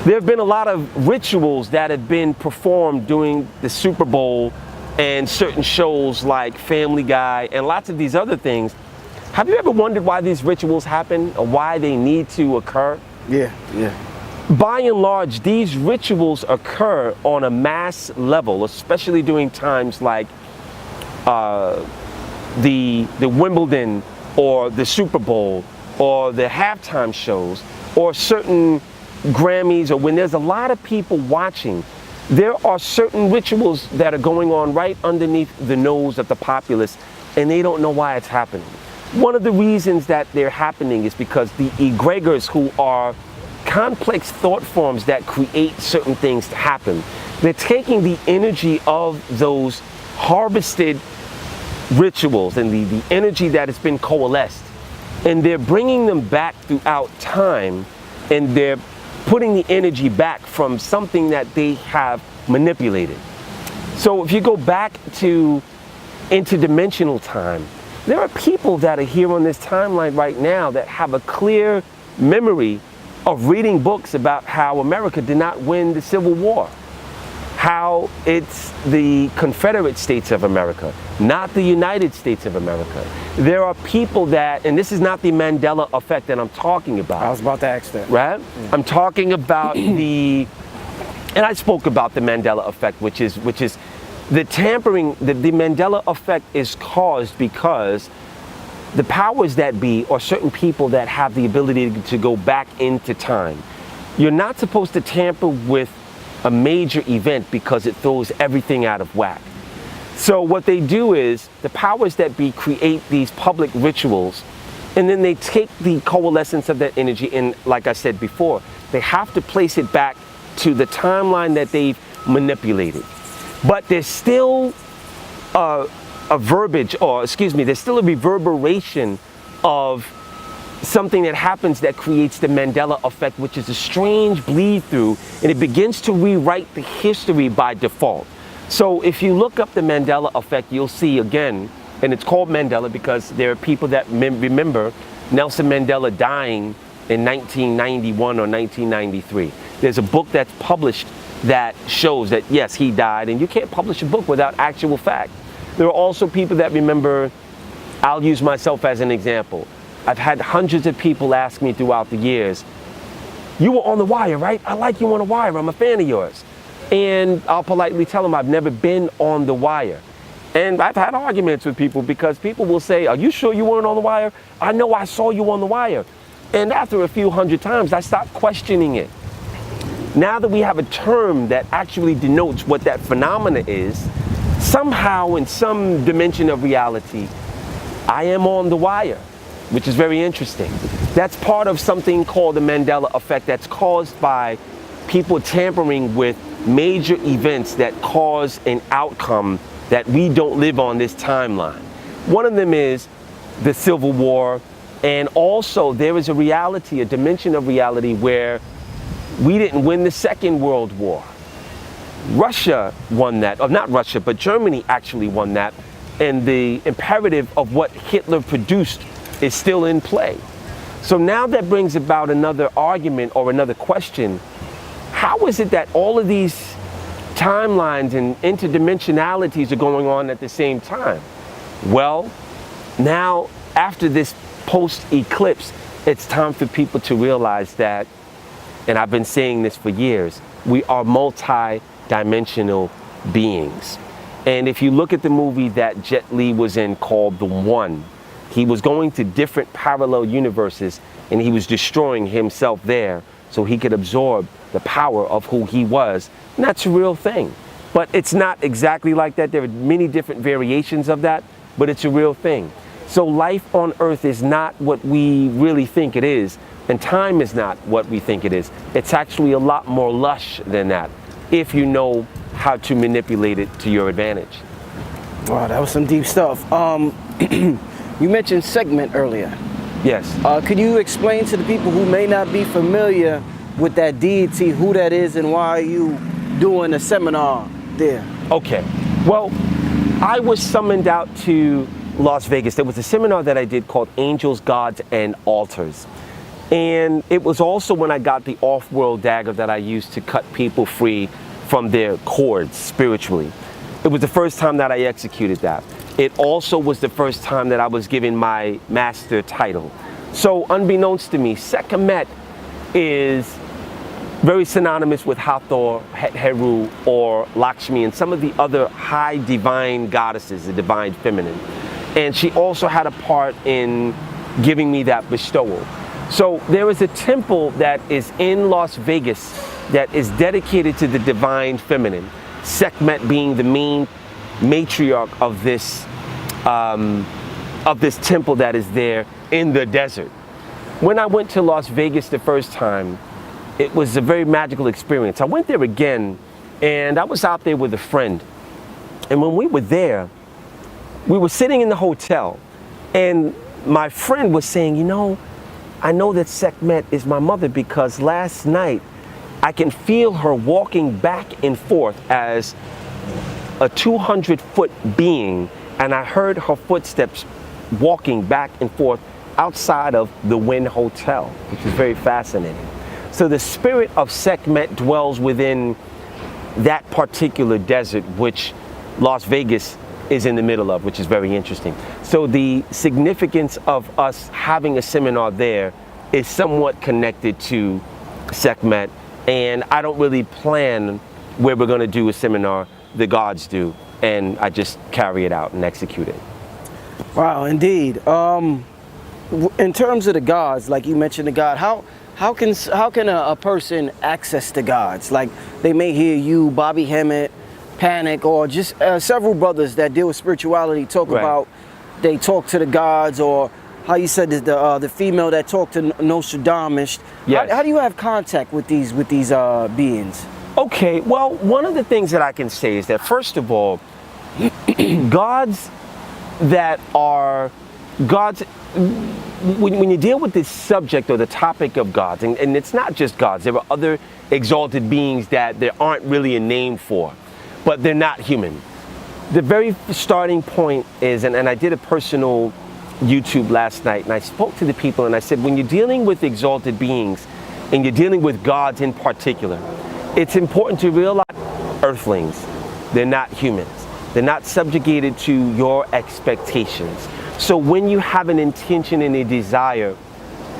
there have been a lot of rituals that have been performed during the Super Bowl and certain shows like Family Guy and lots of these other things. Have you ever wondered why these rituals happen or why they need to occur? Yeah. By and large, these rituals occur on a mass level, especially during times like the Wimbledon or the Super Bowl or the halftime shows or certain Grammys, or when there's a lot of people watching. There are certain rituals that are going on right underneath the nose of the populace, and they don't know why it's happening. One of the reasons that they're happening is because the egregors, who are complex thought forms that create certain things to happen, they're taking the energy of those harvested rituals and the energy that has been coalesced, and they're bringing them back throughout time, and they're putting the energy back from something that they have manipulated. So if you go back to interdimensional time, there are people that are here on this timeline right now that have a clear memory of reading books about how America did not win the Civil War, how it's the Confederate States of America, not the United States of America. There are people that, and this is not the Mandela effect that I'm talking about. I was about to ask that. Right? Yeah. I'm talking about and I spoke about the Mandela effect, which is the tampering. The Mandela effect is caused because the powers that be, or certain people that have the ability to go back into time. You're not supposed to tamper with a major event because it throws everything out of whack. So what they do is the powers that be create these public rituals, and then they take the coalescence of that energy, and like I said before, they have to place it back to the timeline that they've manipulated. But there's still there's still a reverberation of something that happens that creates the Mandela effect, which is a strange bleed through, and it begins to rewrite the history by default. So if you look up the Mandela effect, you'll see again, and it's called Mandela because there are people that remember Nelson Mandela dying in 1991 or 1993. There's a book that's published that shows that yes, he died, and you can't publish a book without actual fact. There are also people that remember, I'll use myself as an example. I've had hundreds of people ask me throughout the years, you were on The Wire, right? I like you on The Wire. I'm a fan of yours. And I'll politely tell them I've never been on The Wire. And I've had arguments with people because people will say, are you sure you weren't on The Wire? I know I saw you on The Wire. And after a few hundred times, I stopped questioning it. Now that we have a term that actually denotes what that phenomena is, somehow in some dimension of reality, I am on The Wire, which is very interesting. That's part of something called the Mandela effect that's caused by people tampering with major events that cause an outcome that we don't live on this timeline. One of them is the Civil War, and also there is a reality, a dimension of reality where we didn't win the Second World War. Russia won that, or not Russia, but Germany actually won that, and the imperative of what Hitler produced is still in play. So now that brings about another argument or another question. How is it that all of these timelines and interdimensionalities are going on at the same time? Well, now after this post-eclipse, it's time for people to realize that, and I've been saying this for years, we are multi-dimensional beings. And if you look at the movie that Jet Li was in called The One, he was going to different parallel universes and he was destroying himself there so he could absorb the power of who he was. And that's a real thing. But it's not exactly like that. There are many different variations of that, but it's a real thing. So life on Earth is not what we really think it is, and time is not what we think it is. It's actually a lot more lush than that, if you know how to manipulate it to your advantage. Wow, that was some deep stuff. You mentioned segment earlier. Yes. Could you explain to the people who may not be familiar with that deity, who that is, and why are you doing a seminar there? Okay. Well, I was summoned out to Las Vegas. There was a seminar that I did called Angels, Gods, and Altars. And it was also when I got the off-world dagger that I used to cut people free from their cords spiritually. It was the first time that I executed that. It also was the first time that I was given my master title. So unbeknownst to me, Sekhmet is very synonymous with Hathor, Heru, or Lakshmi, and some of the other high divine goddesses, the divine feminine. And she also had a part in giving me that bestowal. So there is a temple that is in Las Vegas that is dedicated to the divine feminine, Sekhmet being the main matriarch of this temple that is there in the desert. When I went to Las Vegas the first time, it was a very magical experience. I went there again, and I was out there with a friend. And when we were there, we were sitting in the hotel, and my friend was saying, you know, I know that Sekhmet is my mother because last night I can feel her walking back and forth as a 200-foot being, and I heard her footsteps walking back and forth outside of the Wynn Hotel, which is very fascinating. So the spirit of Sekhmet dwells within that particular desert, which Las Vegas is in the middle of, which is very interesting. So the significance of us having a seminar there is somewhat connected to Sekhmet, and I don't really plan where we're going to do a seminar. The gods do, and I just carry it out and execute it. Wow, indeed. In terms of the gods, like you mentioned the god, how can a person access the gods? Like they may hear you, Bobby Hemmett, Panic, or just several brothers that deal with spirituality talk Right. about they talk to the gods, or how you said the female that talked to Nostradamus. Yes. How do you have contact with these beings? Okay, well, one of the things that I can say is that, first of all, gods that are gods, when you deal with this subject or the topic of gods, and it's not just gods, there are other exalted beings that there aren't really a name for, but they're not human. The very starting point is, and I did a personal YouTube last night, and I spoke to the people and I said, when you're dealing with exalted beings, and you're dealing with gods in particular, it's important to realize earthlings, they're not humans. They're not subjugated to your expectations. So when you have an intention and a desire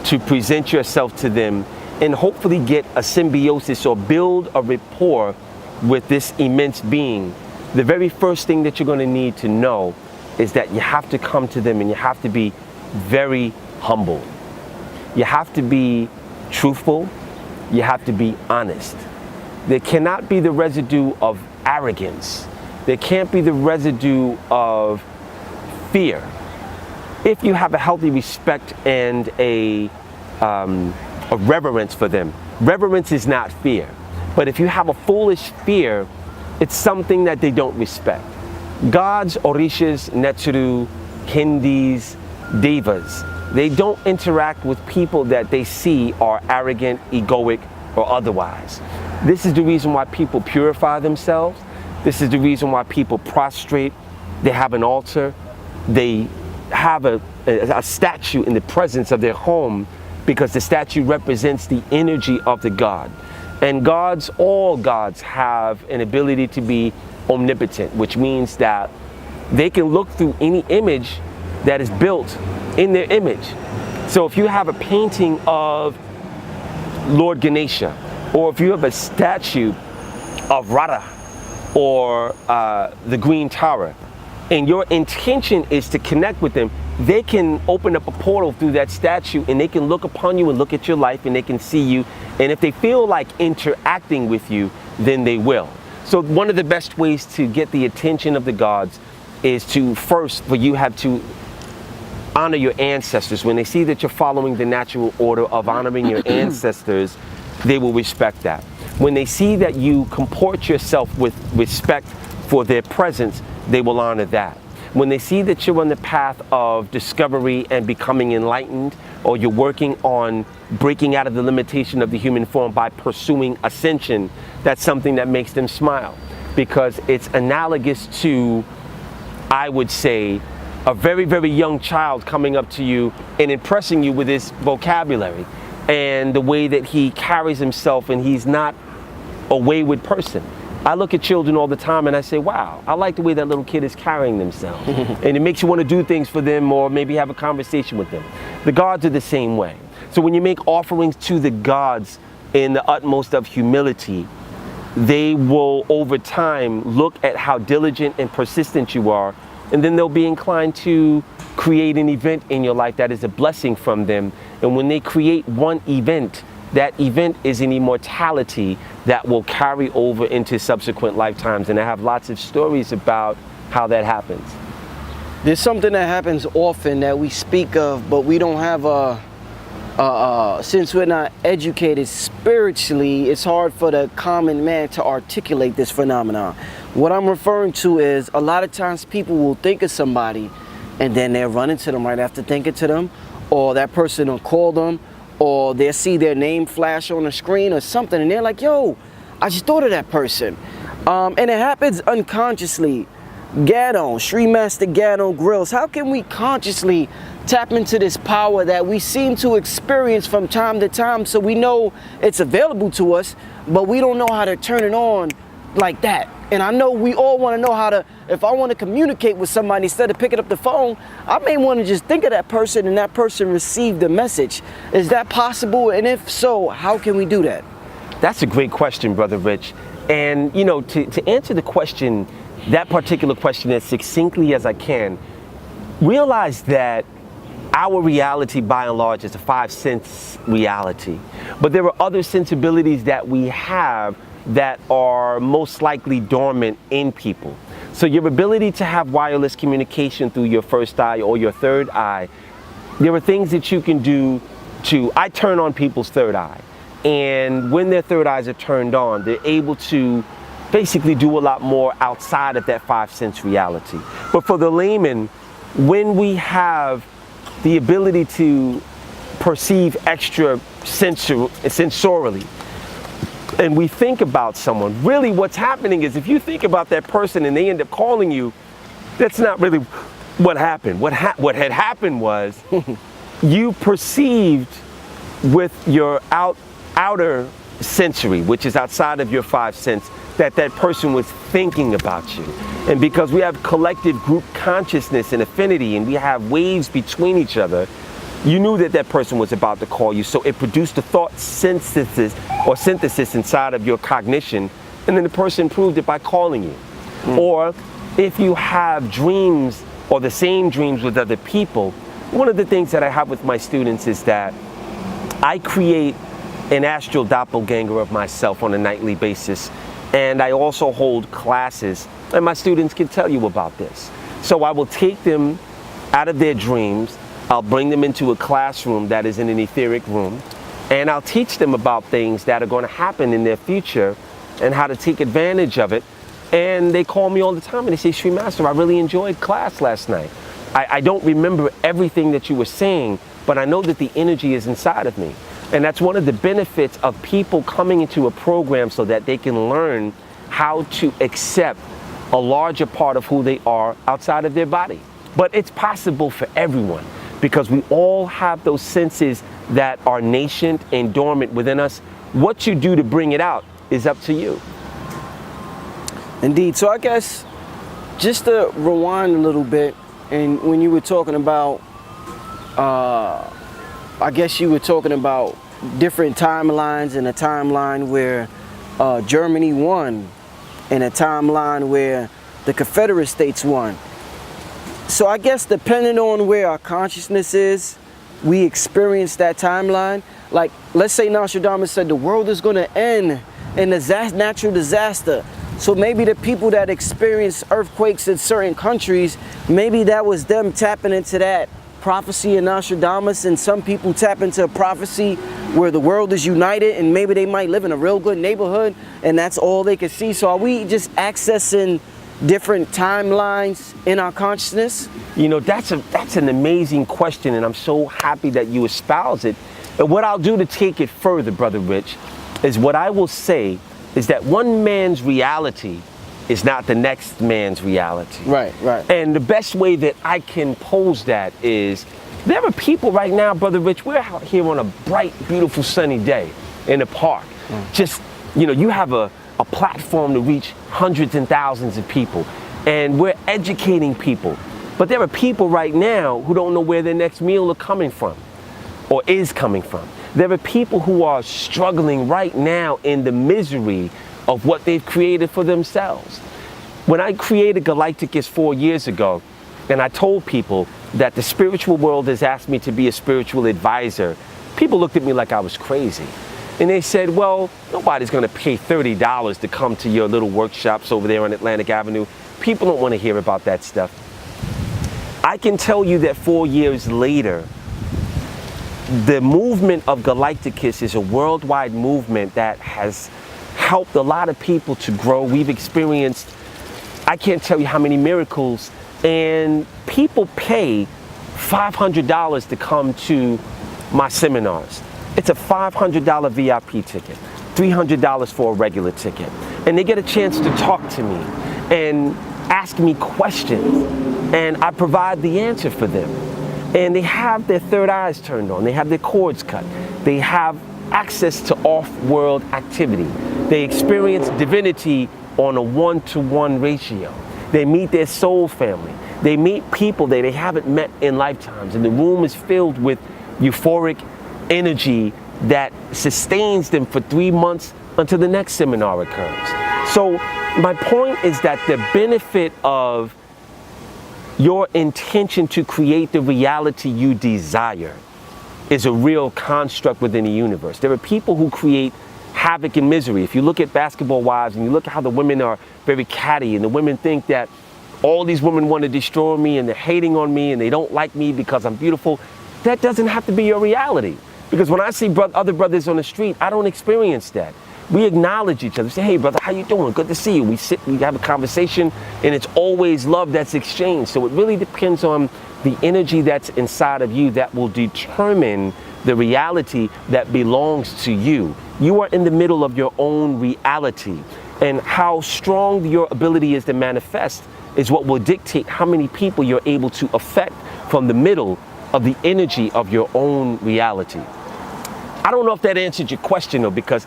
to present yourself to them and hopefully get a symbiosis or build a rapport with this immense being, the very first thing that you're going to need to know is that you have to come to them and you have to be very humble. You have to be truthful. You have to be honest. There cannot be the residue of arrogance. There can't be the residue of fear. If you have a healthy respect and a reverence for them. Reverence is not fear. But if you have a foolish fear, it's something that they don't respect. Gods, Orishas, Netsuru, Hindis, Devas, they don't interact with people that they see are arrogant, egoic, or otherwise. This is the reason why people purify themselves. This is the reason why people prostrate. They have an altar. They have a statue in the presence of their home because the statue represents the energy of the god. And gods, all gods have an ability to be omnipotent, which means that they can look through any image that is built in their image. So if you have a painting of Lord Ganesha, or if you have a statue of Radha or the Green Tower, and your intention is to connect with them, they can open up a portal through that statue and they can look upon you and look at your life and they can see you. And if they feel like interacting with you, then they will. So one of the best ways to get the attention of the gods is to first, for you have to honor your ancestors. When they see that you're following the natural order of honoring your ancestors, they will respect that. When they see that you comport yourself with respect for their presence, they will honor that. When they see that you're on the path of discovery and becoming enlightened, or you're working on breaking out of the limitation of the human form by pursuing ascension, that's something that makes them smile, because it's analogous to, I would say, a very, very young child coming up to you and impressing you with his vocabulary and the way that he carries himself, and he's not a wayward person. I look at children all the time and I say, wow, I like the way that little kid is carrying themselves. And it makes you want to do things for them or maybe have a conversation with them. The gods are the same way. So when you make offerings to the gods in the utmost of humility, they will over time look at how diligent and persistent you are, and then they'll be inclined to create an event in your life that is a blessing from them. And when they create one event, that event is an immortality that will carry over into subsequent lifetimes. And I have lots of stories about how that happens. There's something that happens often that we speak of, but we don't have since we're not educated spiritually, it's hard for the common man to articulate this phenomenon. What I'm referring to is a lot of times people will think of somebody and then they'll run into them right after thinking to them, or that person will call them, or they'll see their name flash on the screen or something, and they're like, yo, I just thought of that person. And it happens unconsciously. Gano, Sri Master Gano Grills, how can we consciously tap into this power that we seem to experience from time to time, so we know it's available to us, but we don't know how to turn it on like that? And I know we all want to know how to, if I want to communicate with somebody, instead of picking up the phone, I may want to just think of that person and that person receive the message. Is that possible? And if so, how can we do that? That's a great question, Brother Rich. And, you know, to answer the question, that particular question as succinctly as I can, realize that our reality, by and large, is a 5-sense reality. But there are other sensibilities that we have that are most likely dormant in people. So your ability to have wireless communication through your first eye or your third eye, there are things that you can do I turn on people's third eye. And when their third eyes are turned on, they're able to basically do a lot more outside of that 5-sense reality. But for the layman, when we have the ability to perceive extra sensorially, and we think about someone, really what's happening is if you think about that person and they end up calling you, that's not really what happened. What had happened was you perceived with your outer sensory, which is outside of your 5 sense, that person was thinking about you. And because we have collective group consciousness and affinity, and we have waves between each other, You knew that that person was about to call you, so it produced a thought synthesis inside of your cognition, and then the person proved it by calling you. Or if you have dreams or the same dreams with other people, one of the things that I have with my students is that I create an astral doppelganger of myself on a nightly basis, and I also hold classes, and my students can tell you about this. So I will take them out of their dreams, I'll bring them into a classroom that is in an etheric room, and I'll teach them about things that are going to happen in their future and how to take advantage of it. And they call me all the time and they say, Sri Master, I really enjoyed class last night. I don't remember everything that you were saying, but I know that the energy is inside of me. And that's one of the benefits of people coming into a program, so that they can learn how to accept a larger part of who they are outside of their body. But it's possible for everyone, because we all have those senses that are nascent and dormant within us. What you do to bring it out is up to you. Indeed. So I guess just to rewind a little bit, and when you were talking about, I guess you were talking about different timelines, and a timeline where Germany won, and a timeline where the Confederate States won. So I guess depending on where our consciousness is, we experience that timeline. Like, let's say Nostradamus said the world is going to end in a natural disaster. So maybe the people that experience earthquakes in certain countries, maybe that was them tapping into that prophecy in Nostradamus, and some people tap into a prophecy where the world is united, and maybe they might live in a real good neighborhood and that's all they can see. So are we just accessing different timelines in our consciousness? You know, that's an amazing question, and I'm so happy that you espouse it. And what I'll do to take it further, Brother Rich, is what I will say is that one man's reality is not the next man's reality. Right, right. And the best way that I can pose that is, there are people right now, Brother Rich, we're out here on a bright, beautiful, sunny day in a park. Just, you know, you have a platform to reach hundreds and thousands of people, and we're educating people. But there are people right now who don't know where their next meal is coming from, or is coming from. There are people who are struggling right now in the misery of what they've created for themselves. When I created Galacticus 4 years ago, and I told people that the spiritual world has asked me to be a spiritual advisor, people looked at me like I was crazy. And they said, well, nobody's going to pay $30 to come to your little workshops over there on Atlantic Avenue. People don't want to hear about that stuff. I can tell you that 4 years later, the movement of Galacticus is a worldwide movement that has helped a lot of people to grow. We've experienced, I can't tell you how many miracles, and people pay $500 to come to my seminars. It's a $500 VIP ticket, $300 for a regular ticket. And they get a chance to talk to me and ask me questions, and I provide the answer for them. And they have their third eyes turned on, they have their cords cut, they have access to off-world activity. They experience divinity on a 1-to-1 ratio. They meet their soul family. They meet people that they haven't met in lifetimes, and the room is filled with euphoric energy that sustains them for 3 months until the next seminar occurs. So my point is that the benefit of your intention to create the reality you desire is a real construct within the universe. There are people who create havoc and misery. If you look at Basketball Wives and you look at how the women are very catty, and the women think that all these women want to destroy me and they're hating on me and they don't like me because I'm beautiful, that doesn't have to be your reality. Because when I see other brothers on the street, I don't experience that. We acknowledge each other. Say, hey brother, how you doing? Good to see you. We sit, we have a conversation, and it's always love that's exchanged. So it really depends on the energy that's inside of you that will determine the reality that belongs to you. You are in the middle of your own reality, and how strong your ability is to manifest is what will dictate how many people you're able to affect from the middle of the energy of your own reality. I don't know if that answered your question though, because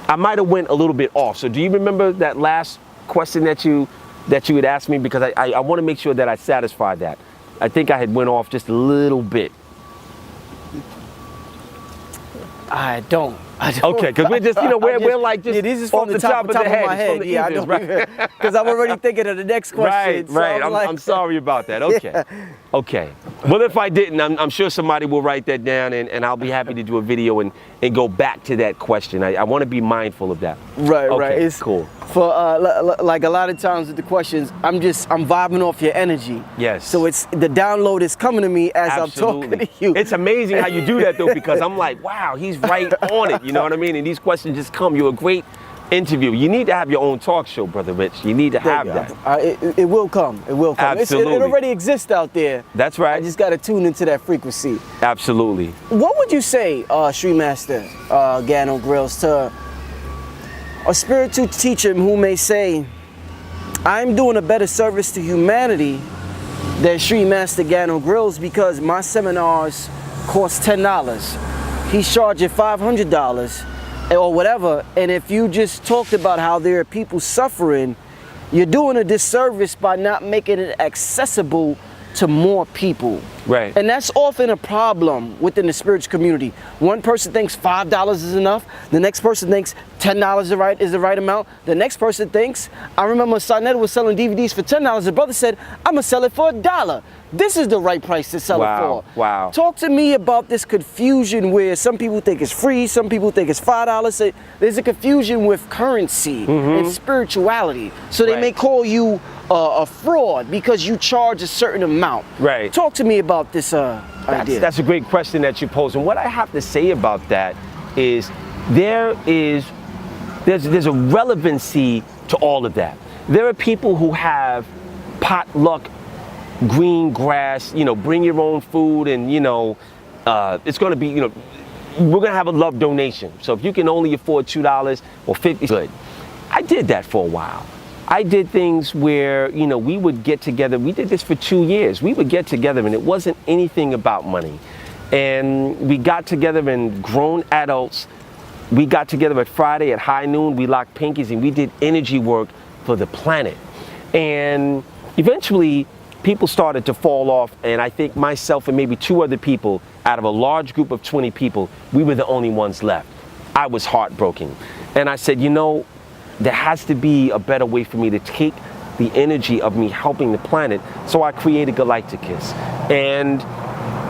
I might have went a little bit off. So do you remember that last question that you had asked me? Because I want to make sure that I satisfied that. I think I had went off just a little bit. I don't. Okay, because we're just, we're like just, yeah, this is off from the top of the head. my head. Yeah, I don't, right? Because I'm already thinking of the next question. Right. So I'm sorry about that. Okay. Yeah. Okay. Well, if I didn't, I'm sure somebody will write that down, and I'll be happy to do a video and go back to that question. I want to be mindful of that. Right, okay, right. It's cool. For like a lot of times with the questions, I'm vibing off your energy. Yes. So it's the download is coming to me as Absolutely. I'm talking to you. It's amazing how you do that though, because I'm like, wow, he's right on it. You know what I mean? And these questions just come. You're a great interview. You need to have your own talk show, Brother Rich. You need to have that. It will come. It will come. Absolutely. It already exists out there. That's right. I just got to tune into that frequency. Absolutely. What would you say, Street Master Gano Grills, to a spiritual teacher who may say, I'm doing a better service to humanity than Street Master Gano Grills because my seminars cost $10. He's charging $500 or whatever. And if you just talked about how there are people suffering, you're doing a disservice by not making it accessible to more people. Right. And that's often a problem within the spiritual community. One person thinks $5 is enough. The next person thinks $10 is the right amount. The next person thinks, I remember Sarnetta was selling DVDs for $10. The brother said, I'm gonna sell it for $1. This is the right price to sell it for. Wow. Talk to me about this confusion where some people think it's free, some people think it's $5. There's a confusion with currency and spirituality. So they may call you a fraud because you charge a certain amount. Right. Talk to me about this idea. That's a great question that you pose. And what I have to say about that is there's a relevancy to all of that. There are people who have potluck, green grass, bring your own food, and it's going to be, we're going to have a love donation. So if you can only afford $2 or $50, good. I did that for a while. I did things where, we would get together. We did this for 2 years. We would get together and it wasn't anything about money. And we got together, and grown adults, we got together at Friday at high noon. We locked pinkies and we did energy work for the planet. And eventually people started to fall off. And I think myself and maybe 2 other people out of a large group of 20 people, we were the only ones left. I was heartbroken. And I said, there has to be a better way for me to take the energy of me helping the planet. So I created Galacticus. And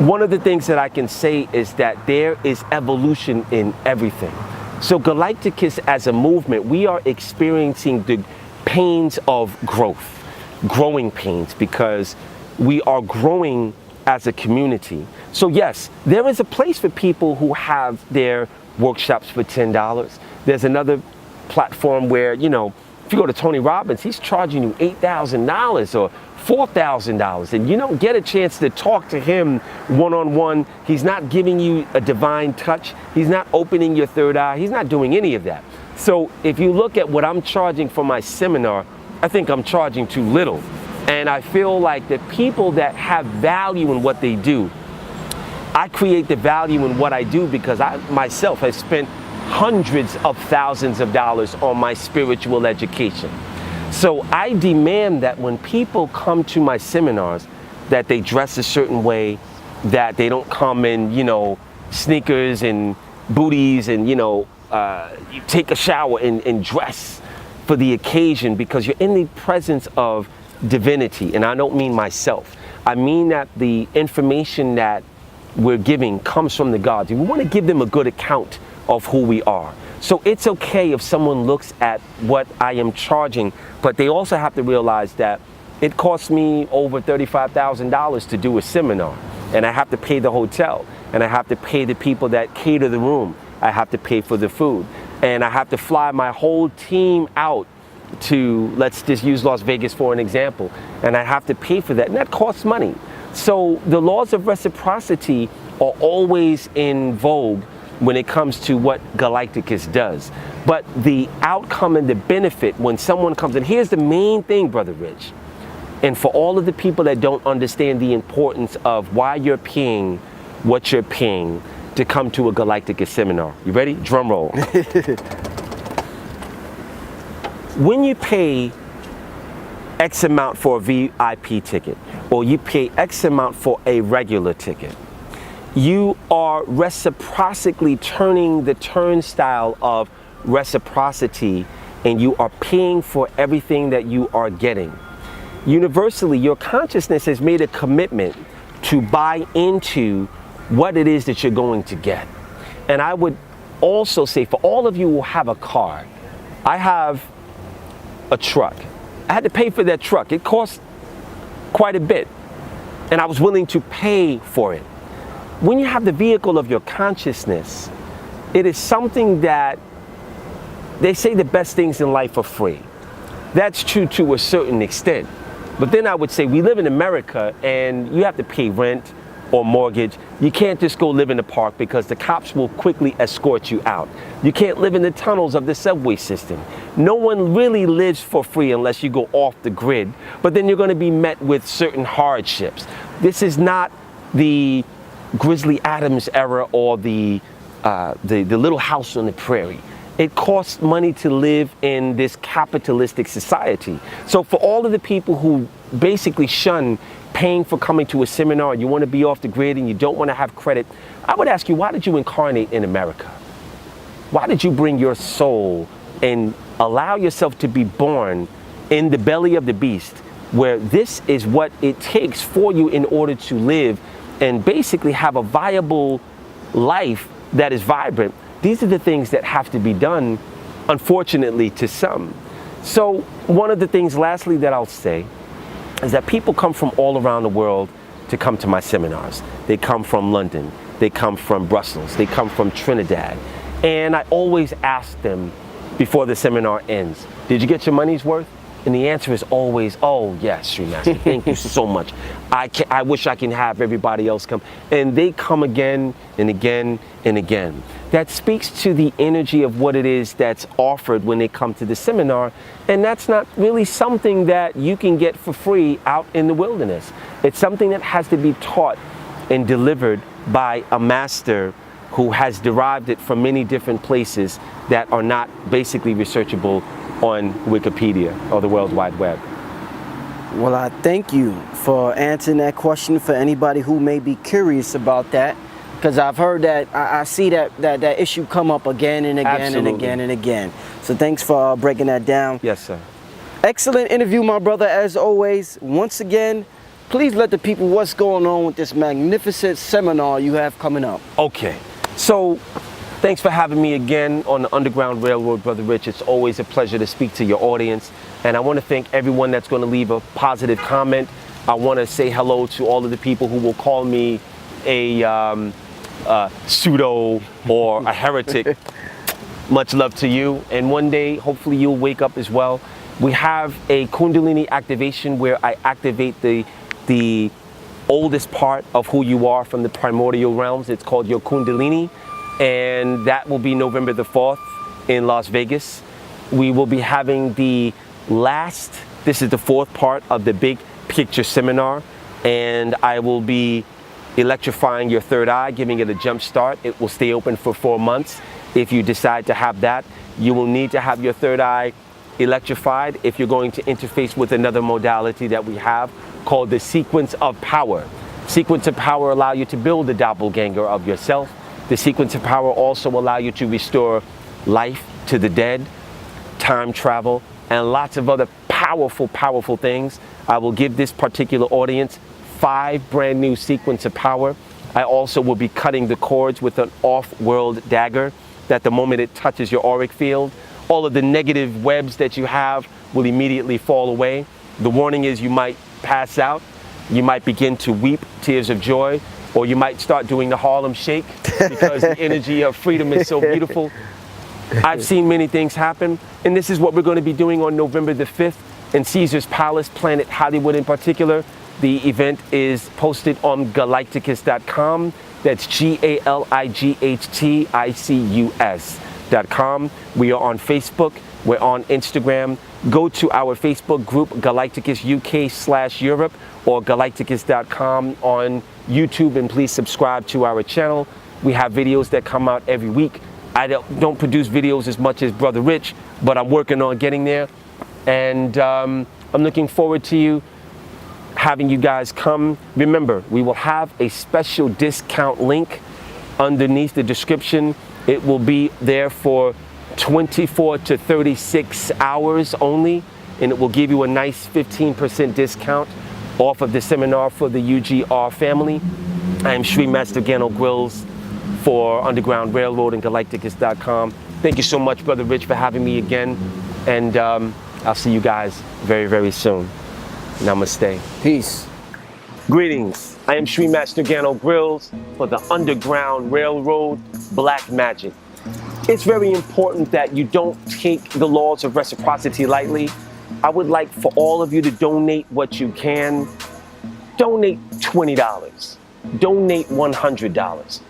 one of the things that I can say is that there is evolution in everything. So Galacticus as a movement, we are experiencing the pains of growth, growing pains, because we are growing as a community. So yes, there is a place for people who have their workshops for $10. There's another platform where, if you go to Tony Robbins, he's charging you $8,000 or $4,000, and you don't get a chance to talk to him one-on-one. He's not giving you a divine touch. He's not opening your third eye. He's not doing any of that. So if you look at what I'm charging for my seminar, I think I'm charging too little. And I feel like the people that have value in what they do, I create the value in what I do because I myself have spent hundreds of thousands of dollars on my spiritual education. So I demand that when people come to my seminars, that they dress a certain way, that they don't come in, sneakers and booties and, you take a shower and dress for the occasion, because you're in the presence of divinity. And I don't mean myself. I mean that the information that we're giving comes from the gods. And we want to give them a good account of who we are. So it's okay if someone looks at what I am charging, but they also have to realize that it costs me over $35,000 to do a seminar, and I have to pay the hotel, and I have to pay the people that cater the room. I have to pay for the food, and I have to fly my whole team out to, let's just use Las Vegas for an example, and I have to pay for that, and that costs money. So the laws of reciprocity are always in vogue when it comes to what Galacticus does. But the outcome and the benefit when someone comes in, here's the main thing, Brother Rich, and for all of the people that don't understand the importance of why you're paying what you're paying to come to a Galacticus seminar. You ready? Drum roll. When you pay X amount for a VIP ticket, or you pay X amount for a regular ticket, you are reciprocally turning the turnstile of reciprocity, and you are paying for everything that you are getting. Universally, your consciousness has made a commitment to buy into what it is that you're going to get. And I would also say, for all of you who have a car, I have a truck. I had to pay for that truck. It cost quite a bit, and I was willing to pay for it. When you have the vehicle of your consciousness, it is something that they say the best things in life are free. That's true to a certain extent. But then I would say we live in America and you have to pay rent or mortgage. You can't just go live in the park because the cops will quickly escort you out. You can't live in the tunnels of the subway system. No one really lives for free unless you go off the grid, but then you're going to be met with certain hardships. This is not the Grizzly Adams era or the Little House on the Prairie. It costs money to live in this capitalistic society. So for all of the people who basically shun paying for coming to a seminar, and you want to be off the grid and you don't want to have credit, I would ask you, why did you incarnate in America? Why did you bring your soul and allow yourself to be born in the belly of the beast, where this is what it takes for you in order to live and basically have a viable life that is vibrant? These are the things that have to be done, unfortunately, to some. So one of the things, lastly, that I'll say is that people come from all around the world to come to my seminars. They come from London, they come from Brussels, they come from Trinidad. And I always ask them before the seminar ends, did you get your money's worth? And the answer is always, oh yes, Sri Master, thank you so much. I wish I can have everybody else come. And they come again and again and again. That speaks to the energy of what it is that's offered when they come to the seminar. And that's not really something that you can get for free out in the wilderness. It's something that has to be taught and delivered by a master who has derived it from many different places that are not basically researchable on Wikipedia or the World Wide Web. Well, I thank you for answering that question for anybody who may be curious about that, because I've heard that, I see that issue come up again and again. Absolutely. And again and again. So thanks for breaking that down. Yes, sir. Excellent interview, my brother, as always. Once again, please let the people what's going on with this magnificent seminar you have coming up. Okay, so thanks for having me again on the Underground Railroad, Brother Rich. It's always a pleasure to speak to your audience. And I want to thank everyone that's going to leave a positive comment. I want to say hello to all of the people who will call me a pseudo or a heretic. Much love to you. And one day, hopefully you'll wake up as well. We have a Kundalini activation where I activate the oldest part of who you are from the primordial realms. It's called your Kundalini. And that will be November the 4th in Las Vegas. We will be having this is the fourth part of the big picture seminar, and I will be electrifying your third eye, giving it a jump start. It will stay open for 4 months. If you decide to have that, you will need to have your third eye electrified if you're going to interface with another modality that we have called the sequence of power. Sequence of power allow you to build the doppelganger of yourself. The sequence of power also allow you to restore life to the dead, time travel, and lots of other powerful, powerful things. I will give this particular audience 5 brand new sequence of power. I also will be cutting the cords with an off-world dagger that the moment it touches your auric field, all of the negative webs that you have will immediately fall away. The warning is you might pass out, you might begin to weep tears of joy, or you might start doing the Harlem Shake because the energy of freedom is so beautiful. I've seen many things happen, and this is what we're going to be doing on November the 5th in Caesar's Palace, Planet Hollywood in particular. The event is posted on galacticus.com. That's GALIGHTICUS.com. We are on Facebook. We're on Instagram. Go to our Facebook group, Galacticus UK/Europe, or galacticus.com on YouTube, and please subscribe to our channel. We have videos that come out every week. I don't produce videos as much as Brother Rich, but I'm working on getting there. And I'm looking forward to you having you guys come. Remember, we will have a special discount link underneath the description. It will be there for 24 to 36 hours only, and it will give you a nice 15% discount off of the seminar for the UGR family. I am Sri Master Gano Grills for Underground Railroad and Galacticus.com. Thank you so much, Brother Rich, for having me again. And I'll see you guys very, very soon. Namaste. Peace. Greetings. I am Sri Master Gano Grills for the Underground Railroad Black Magic. It's very important that you don't take the laws of reciprocity lightly. I would like for all of you to donate what you can. Donate $20. Donate $100.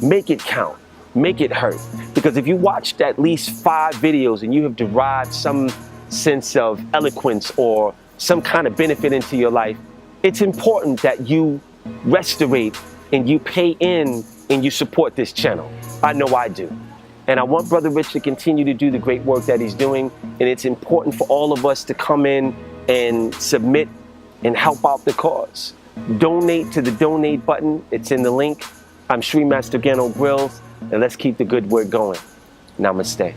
Make it count. Make it hurt. Because if you watched at least 5 videos and you have derived some sense of eloquence or some kind of benefit into your life, it's important that you restorate and you pay in and you support this channel. I know I do. And I want Brother Rich to continue to do the great work that he's doing. And it's important for all of us to come in and submit and help out the cause. Donate to the donate button. It's in the link. I'm Sri Master Gano Grills, and let's keep the good work going. Namaste.